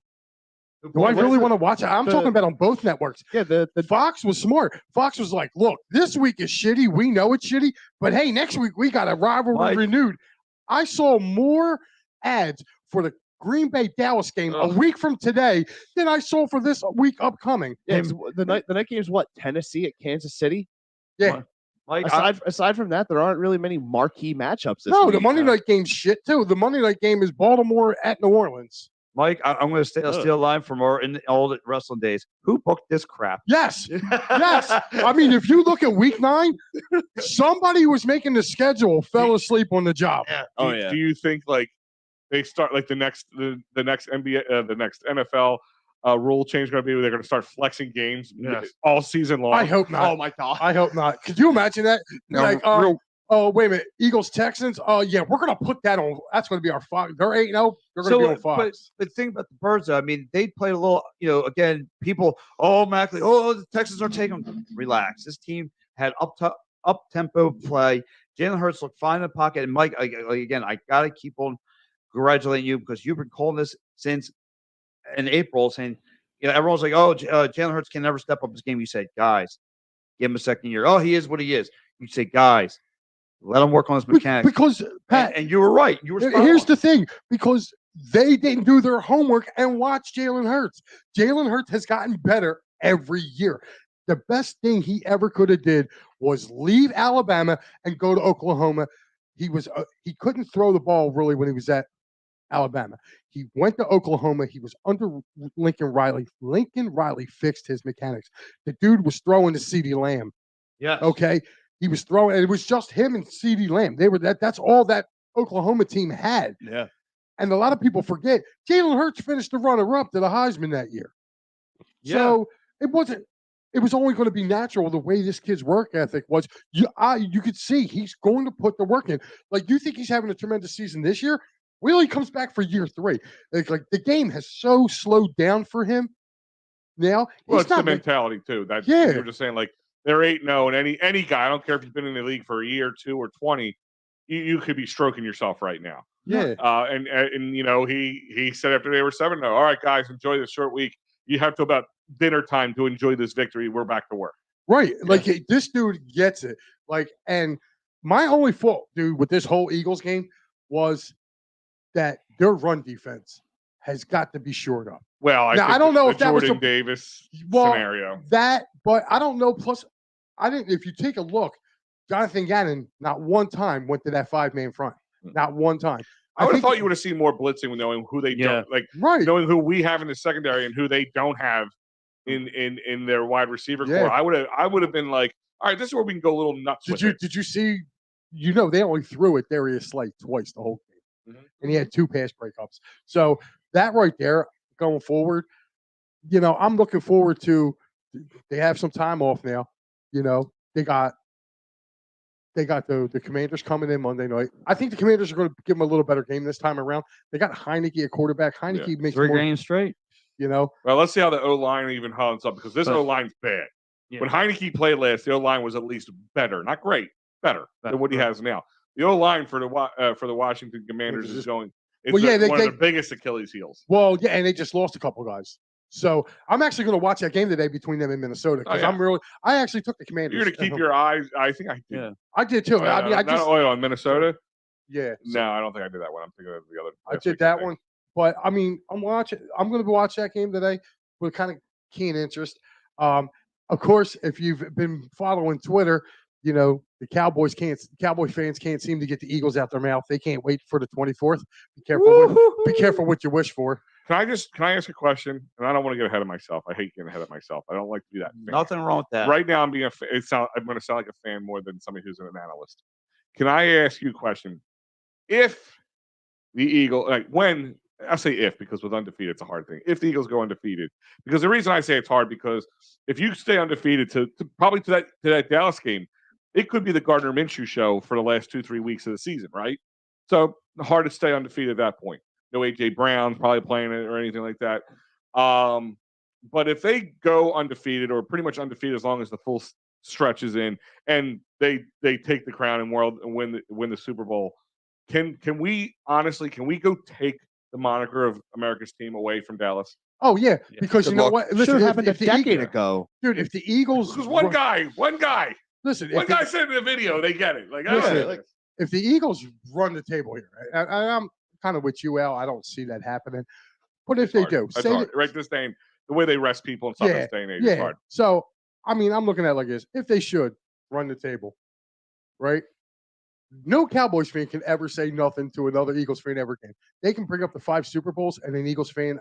do I really want to watch it? I'm talking about on both networks. Yeah, the Fox was smart. Fox was like, look, this week is shitty. We know it's shitty, but hey, next week we got a rivalry renewed. I saw more ads for the Green Bay Dallas game a week from today than I saw for this week upcoming. Yeah, the night game is what, Tennessee at Kansas City? Yeah. Like, aside from that, there aren't really many marquee matchups this No, week. the Monday night game's shit too. The Monday night game is Baltimore at New Orleans. Mike, I'm going to steal a line from our in the old wrestling days. Who booked this crap? Yes. Yes. I mean, if you look at week 9, somebody who was making the schedule fell asleep on the job. Yeah. Do you think like they start like the next NBA, the next NFL rule change going to be where they're going to start flexing games all season long? I hope not. Oh my god. I hope not. Could you imagine that? No, Like, oh, wait a minute. Eagles, Texans. Oh, yeah, we're going to put that on. That's going to be our Fox. They're 8-0. They're going to be on Fox. But the thing about the Birds, I mean, they played a little, again, people, the Texans are taking them. Relax. This team had up-tempo play. Jalen Hurts looked fine in the pocket. And Mike, again, I got to keep on congratulating you because you've been calling this since in April saying, everyone's like, Jalen Hurts can never step up his game. You said, guys, give him a second year. Oh, he is what he is. You say, guys, let him work on his mechanics. Because, Pat, and you were right. You were spot here's on. the thing. Because they didn't do their homework and watch Jalen Hurts. Jalen Hurts has gotten better every year. The best thing he ever could have did was leave Alabama and go to Oklahoma. He couldn't throw the ball really when he was at Alabama. He went to Oklahoma. He was under Lincoln Riley. Lincoln Riley fixed his mechanics. The dude was throwing to CeeDee Lamb. Yeah. Okay. He was throwing, and it was just him and CeeDee Lamb. They were that's all that Oklahoma team had. Yeah. And a lot of people forget Jalen Hurts finished the runner-up to the Heisman that year. Yeah. So it was only going to be natural the way this kid's work ethic was. You could see he's going to put the work in. Like, you think he's having a tremendous season this year? Wait till he comes back for year 3. Like the game has so slowed down for him now. Well, it's the mentality too. That Yeah. you were just saying, like, they're 8-0, and any guy, I don't care if you've been in the league for a year, 2 or 20, you could be stroking yourself right now. Yeah. And he said after they were 7-0, all right, guys, enjoy this short week. You have till about dinner time to enjoy this victory. We're back to work. Right. Like, this dude gets it. Like, and my only fault, dude, with this whole Eagles game was that their run defense has got to be shored up. Well, I don't know if that was Jordan Davis scenario. But I don't know. Plus, if you take a look, Jonathan Gannon not one time went to that 5-man front. Not one time. I would have thought you would have seen more blitzing knowing who they don't knowing who we have in the secondary and who they don't have in their wide receiver core. I would have been like, all right, this is where we can go a little nuts. Did you see? They only threw at Darius Slay twice the whole game, and he had 2 pass breakups. So that right there, going forward, I'm looking forward to. They have some time off now. They got the Commanders coming in Monday night. I think the Commanders are going to give them a little better game this time around. They got Heineke at quarterback. Heineke makes 3 games straight. Well, let's see how the O-line even holds up because this O-line's bad. Yeah. When Heineke played last, the O-line was at least better, not great, better than what he has now. The O-line for the Washington Commanders is going. It's one of the biggest Achilles heels. Well, yeah, and they just lost a couple guys. So I'm actually going to watch that game today between them and Minnesota because I actually took the Commanders. You're going to keep your eyes. I think I did. Yeah. I did too. On Minnesota. Yeah. No, I don't think I did that one. I'm thinking of the other. I did that one, but I mean, I'm going to watch that game today with kind of keen interest. Of course, if you've been following Twitter, the Cowboy fans can't seem to get the Eagles out their mouth. They can't wait for the 24th. Be careful what you wish for. Can I ask a question? And I don't want to get ahead of myself. I hate getting ahead of myself. I don't like to do that. Nothing wrong with that. Right now, I'm going to sound like a fan more than somebody who's an analyst. Can I ask you a question? If the Eagles, I say if, because with undefeated, it's a hard thing. If the Eagles go undefeated, because the reason I say it's hard, because if you stay undefeated to that Dallas game, it could be the Gardner Minshew show for the last 2-3 weeks of the season, right? So hard to stay undefeated at that point. No A.J. Brown probably playing it or anything like that. But if they go undefeated or pretty much undefeated as long as the full stretch is in, and they take the crown and win the Super Bowl, can we go take the moniker of America's team away from Dallas? Oh yeah, because you know what? Listen, should have happened a decade ago, dude. If the Eagles, because one guy. Listen, one guy said in the video, they get it. If the Eagles run the table here, I'm kind of with you, Al. I don't see that happening. But if they do, right this day, the way they rest people and stuff this day and age is hard. So I mean, I'm looking at it like this: if they should run the table, right? No Cowboys fan can ever say nothing to another Eagles fan ever again. They can bring up the 5 Super Bowls, and an Eagles fan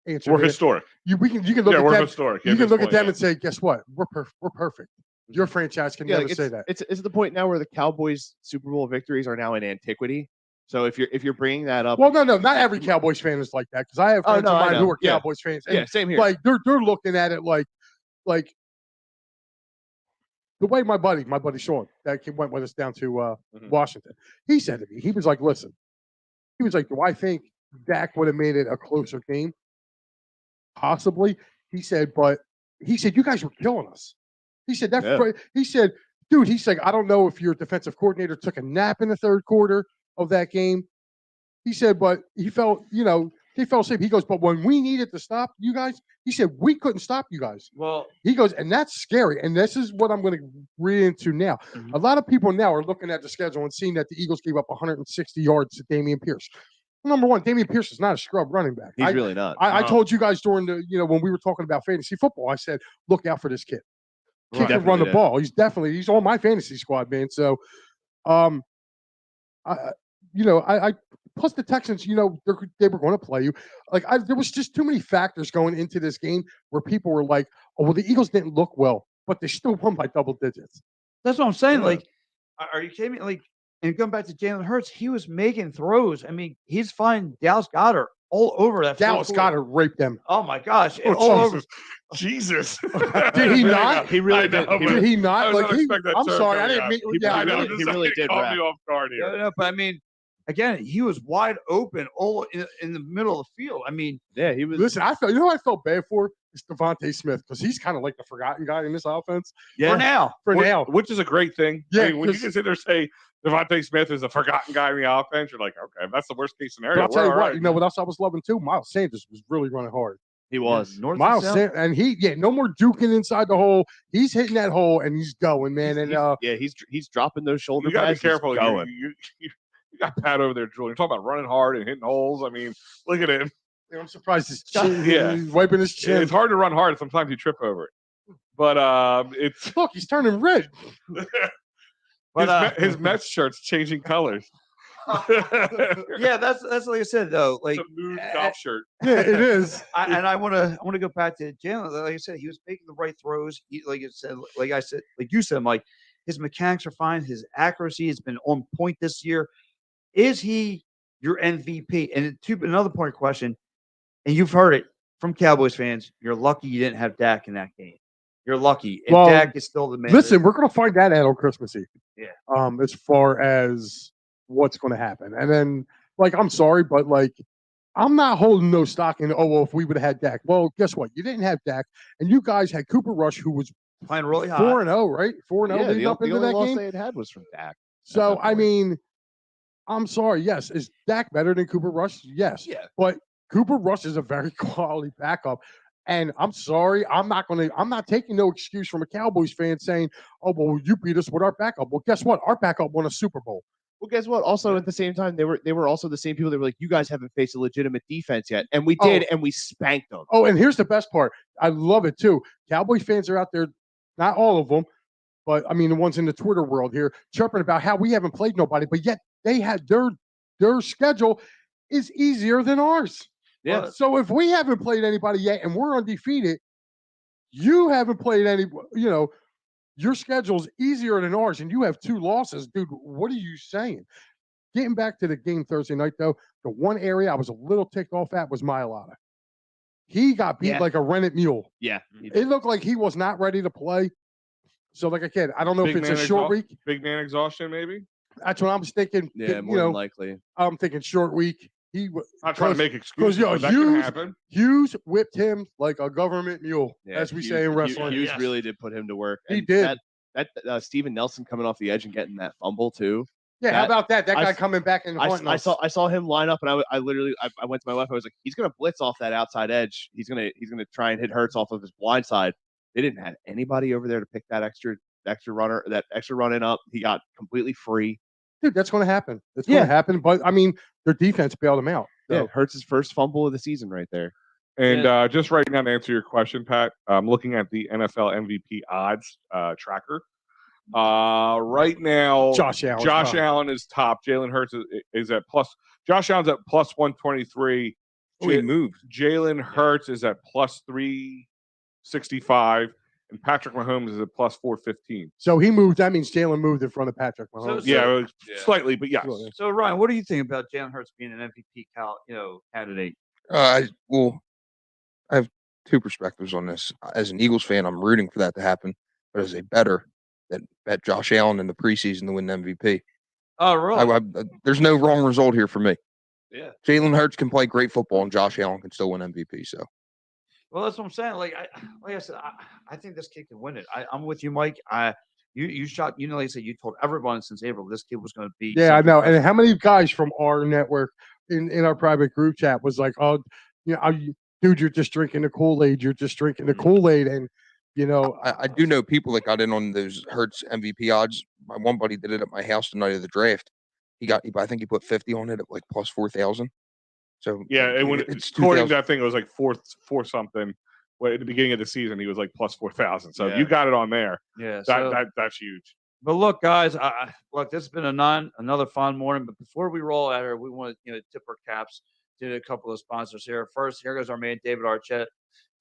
answer. We're historic. You can look at them. Historic. You can look at them and say, "Guess what? We're perfect." Your franchise can never say that. It's at the point now where the Cowboys' Super Bowl victories are now in antiquity. So if you're bringing that up, well, no, not every Cowboys fan is like that, because I have friends of mine who are Cowboys fans. And same here. Like they're looking at it like the way my buddy Sean that went with us down to Washington. He said to me, he was like, "Listen," he was like, "Do I think Dak would have made it a closer game? Possibly." He said, "But he said you guys were killing us." He said that. He said, "Dude," he's like, "I don't know if your defensive coordinator took a nap in the third quarter of that game." He said, "But he felt safe." He goes, "But when we needed to stop you guys," he said, "we couldn't stop you guys." Well, he goes, and that's scary. And this is what I'm going to read into now. Mm-hmm. A lot of people now are looking at the schedule and seeing that the Eagles gave up 160 yards to Dameon Pierce. Number one, Dameon Pierce is not a scrub running back. He's really not. I told you guys during the, when we were talking about fantasy football, I said, look out for this kid. Kid can run the ball. He's on my fantasy squad, man. So, plus the Texans, they were going to play you. There was just too many factors going into this game where people were like, "Oh, well, the Eagles didn't look well, but they still won by double digits." That's what I'm saying. Yeah. Like, are you kidding me? And going back to Jalen Hurts, he was making throws. I mean, he's finding Dallas Goedert all over that. Dallas Goedert raped them. Oh my gosh! All over. Jesus. Did he not? He really did. Did he not? I'm sorry, I didn't mean. He really did. Caught me off guard here. No, but I mean, again, he was wide open, all in the middle of the field. I mean, yeah, he was. Listen, I felt. You know what I felt bad for? It's Devontae Smith, because he's kind of like the forgotten guy in this offense. Yeah. For now, which is a great thing. Yeah, I mean, when you can sit there and say Devontae Smith is a forgotten guy in the offense, you're like, okay, that's the worst case scenario. But I'll tell you what, right. You know what else I was loving too? Miles Sanders was really running hard. He was. Miles Sanders, and no more duking inside the hole. He's hitting that hole and he's going, man. He's dropping those shoulder pads. You got to be careful. You got Pat over there, Julian. You're talking about running hard and hitting holes. I mean, look at him. I'm surprised his chin. He's wiping his chin. It's hard to run hard. Sometimes you trip over it. But look, he's turning red. But his Mets shirt's changing colors. Yeah, that's like I said though. Like it's a nude golf shirt. Yeah, it is. I want to go back to Jalen. Like I said, he was making the right throws. Like you said, Mike, his mechanics are fine. His accuracy has been on point this year. Is he your MVP? And another point question, and you've heard it from Cowboys fans. You're lucky you didn't have Dak in that game. You're lucky. And Dak is still the man. Listen, we're going to find that out on Christmas Eve. Yeah. As far as what's going to happen. And then, I'm sorry, but, I'm not holding no stock in, if we would have had Dak. Well, guess what? You didn't have Dak, and you guys had Cooper Rush, who was playing really high. 4-0, right? 4-0 leading up into that game. The only loss they had was from Dak. So, I mean, I'm sorry. Yes. Is Dak better than Cooper Rush? Yes. Yeah. But Cooper Rush is a very quality backup. And I'm sorry, I'm not taking no excuse from a Cowboys fan saying, "Oh, well, you beat us with our backup." Well, guess what? Our backup won a Super Bowl. Well, guess what? Also, at the same time, they were also the same people that were like, "You guys haven't faced a legitimate defense yet," and we did, and we spanked them. Oh, and here's the best part. I love it too. Cowboys fans are out there, not all of them, but I mean the ones in the Twitter world here chirping about how we haven't played nobody, but yet they had their schedule is easier than ours. Yeah. So if we haven't played anybody yet and we're undefeated, you haven't played any. Your schedule's easier than ours, and you have 2 losses, dude. What are you saying? Getting back to the game Thursday night, though, the one area I was a little ticked off at was Mailata. He got beat like a rented mule. Yeah. It looked like he was not ready to play. So, like again, I don't know if it's a short week. Big man exhaustion, maybe? That's what I was thinking. Yeah, more than likely. I'm thinking short week. Not trying to make excuses, but that can happen. Hughes whipped him like a government mule, as we say in wrestling. Hughes really did put him to work. He did. That Steven Nelson coming off the edge and getting that fumble too. Yeah, how about that? That guy coming back and I saw him line up, and I literally went to my wife. I was like, he's gonna blitz off that outside edge. He's gonna try and hit Hurts off of his blind side. They didn't have anybody over there to pick that extra runner, that extra running up. He got completely free. Dude, that's going to happen. It's going to happen. But I mean, their defense bailed him out. So. Yeah, Hurts' first fumble of the season right there. And just right now to answer your question, Pat, I'm looking at the NFL MVP odds tracker. Right now, Josh Allen is top. Jalen Hurts is at plus. Josh Allen's at plus 123. He moved. Jalen Hurts is at plus 365. And Patrick Mahomes is at plus 415. So he moved. That means Jalen moved in front of Patrick Mahomes. Slightly, but yes. So Ryan, what do you think about Jalen Hurts being an MVP candidate? I have 2 perspectives on this. As an Eagles fan, I'm rooting for that to happen. But as a bettor, that bet Josh Allen in the preseason to win the MVP. Oh, really? There's no wrong result here for me. Yeah. Jalen Hurts can play great football, and Josh Allen can still win MVP. So. Well, that's what I'm saying. Like I said, I think this kid can win it. I'm with you, Mike. You shot. Like I said, you told everyone since April this kid was going to be. Yeah, I know. And how many guys from our network in our private group chat was like, "Oh, dude, you're just drinking the Kool-Aid. You're just drinking the Kool-Aid." And I do know people that got in on those Hurts MVP odds. My one buddy did it at my house the night of the draft. I think he put 50 on it at like plus 4,000. So yeah, and when according to that thing, it was like four something. Well, at the beginning of the season, he was like plus 4,000. So you got it on there. Yeah, that's huge. But look, guys, look, this has been another fun morning. But before we roll out here, we want to tip our caps to a couple of sponsors here. First, here goes our man David Archett.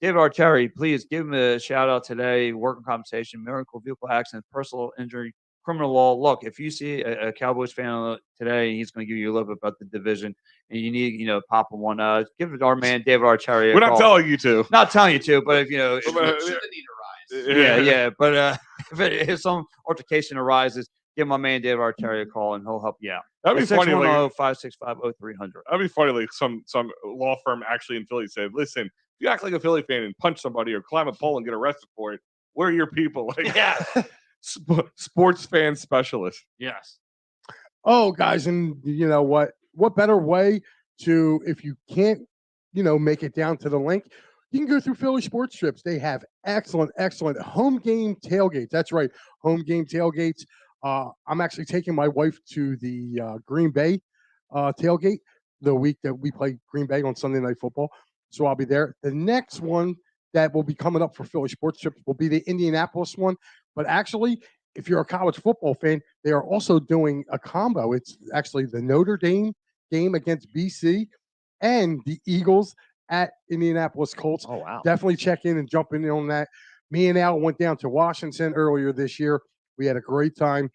David Archeri, please give him a shout out today. Working compensation, miracle vehicle accident, personal injury, criminal law. Look, if you see a Cowboys fan today, he's going to give you a little bit about the division, and you need, pop him one. Give it our man David Archeri. We're not telling you to. Not telling you to, but if the need arise. Yeah. But if some altercation arises, give my man David Archeri a call, and he'll help you out. That'd be funny. 610-565-0300. That'd be funny. Like some law firm actually in Philly said, "Listen, if you act like a Philly fan and punch somebody or climb a pole and get arrested for it, we're your people." Like, yeah. Sports fan specialist. Yes. Oh, guys, and you know what? What better way to, if you can't, make it down to the link, you can go through Philly Sports Trips. They have excellent home game tailgates. That's right, home game tailgates. I'm actually taking my wife to the Green Bay tailgate the week that we play Green Bay on Sunday Night Football. So I'll be there. The next one that will be coming up for Philly Sports Trips will be the Indianapolis one. But actually, if you're a college football fan, they are also doing a combo. It's actually the Notre Dame game against BC and the Eagles at Indianapolis Colts. Oh, wow. Definitely check in and jump in on that. Me and Al went down to Washington earlier this year. We had a great time.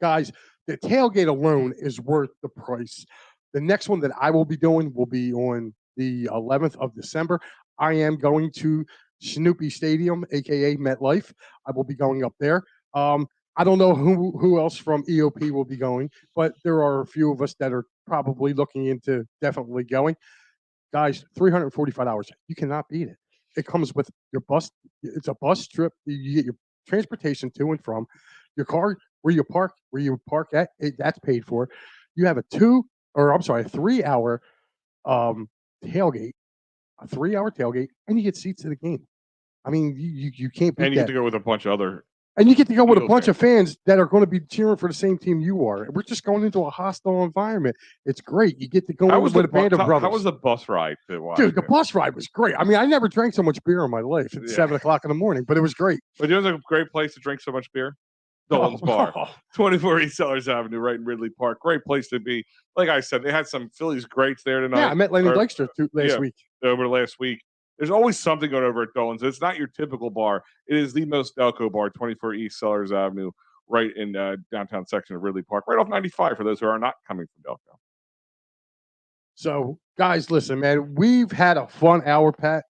Guys, the tailgate alone is worth the price. The next one that I will be doing will be on the 11th of December. I am going to Snoopy Stadium, a.k.a. MetLife. I will be going up there. I don't know who else from EOP will be going, but there are a few of us that are probably looking into definitely going. Guys, $345. You cannot beat it. It comes with your bus. It's a bus trip. You get your transportation to and from. Your car, where you park at, that's paid for. You have a 3-hour tailgate, and you get seats to the game. I mean, you can't beat that. And you get to go with a bunch of other. And you get to go with a bunch of fans that are going to be cheering for the same team you are. We're just going into a hostile environment. It's great. You get to go with a band of brothers. How was the bus ride? Dude, the bus ride was great. I mean, I never drank so much beer in my life at 7 o'clock in the morning, but it was great. But it was a great place to drink so much beer. Dolan's Bar. 24 East Sellers Avenue, right in Ridley Park. Great place to be. Like I said, they had some Phillies greats there tonight. Yeah, I met Lenny Dykstra last week. Over last week. There's always something going over at Dolan's. It's not your typical bar. It is the most Delco bar, 24 East Sellers Avenue, right in downtown section of Ridley Park, right off 95 for those who are not coming from Delco. So, guys, listen, man, we've had a fun hour, Pat.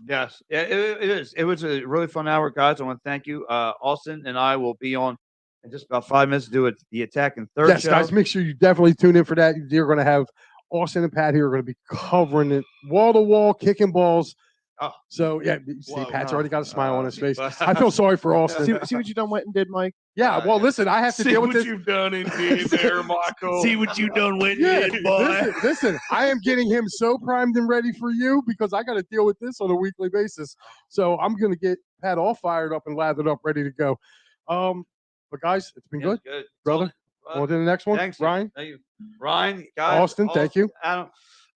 Yes, it is. It was a really fun hour, guys. I want to thank you. Austin and I will be on in just about 5 minutes to do the Attack and Third yes, show. guys, make sure you definitely tune in for that. You're going to have Austin and Pat here are going to be covering it wall to wall, kicking balls. Oh. So, yeah, see, Pat's already got a smile on his face. I feel sorry for Austin. See what you done went and did, Mike? Yeah, well, listen, I have to deal with this. See what you've done indeed there, Michael. See what you done went and did, boy. Listen, I am getting him so primed and ready for you because I got to deal with this on a weekly basis. So I'm going to get Pat all fired up and lathered up, ready to go. But, guys, it's been good. Brother. On to the next one. Thanks, Ryan. Thank you. Ryan, guys. Austin, thank you. Adam.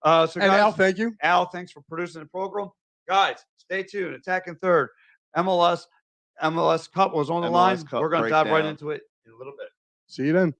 And Al, thank you. Al, thanks for producing the program. Guys, stay tuned. Attack and Third. MLS Cup was on the line. Cup We're going to dive right breakdown. into it in a little bit. See you then.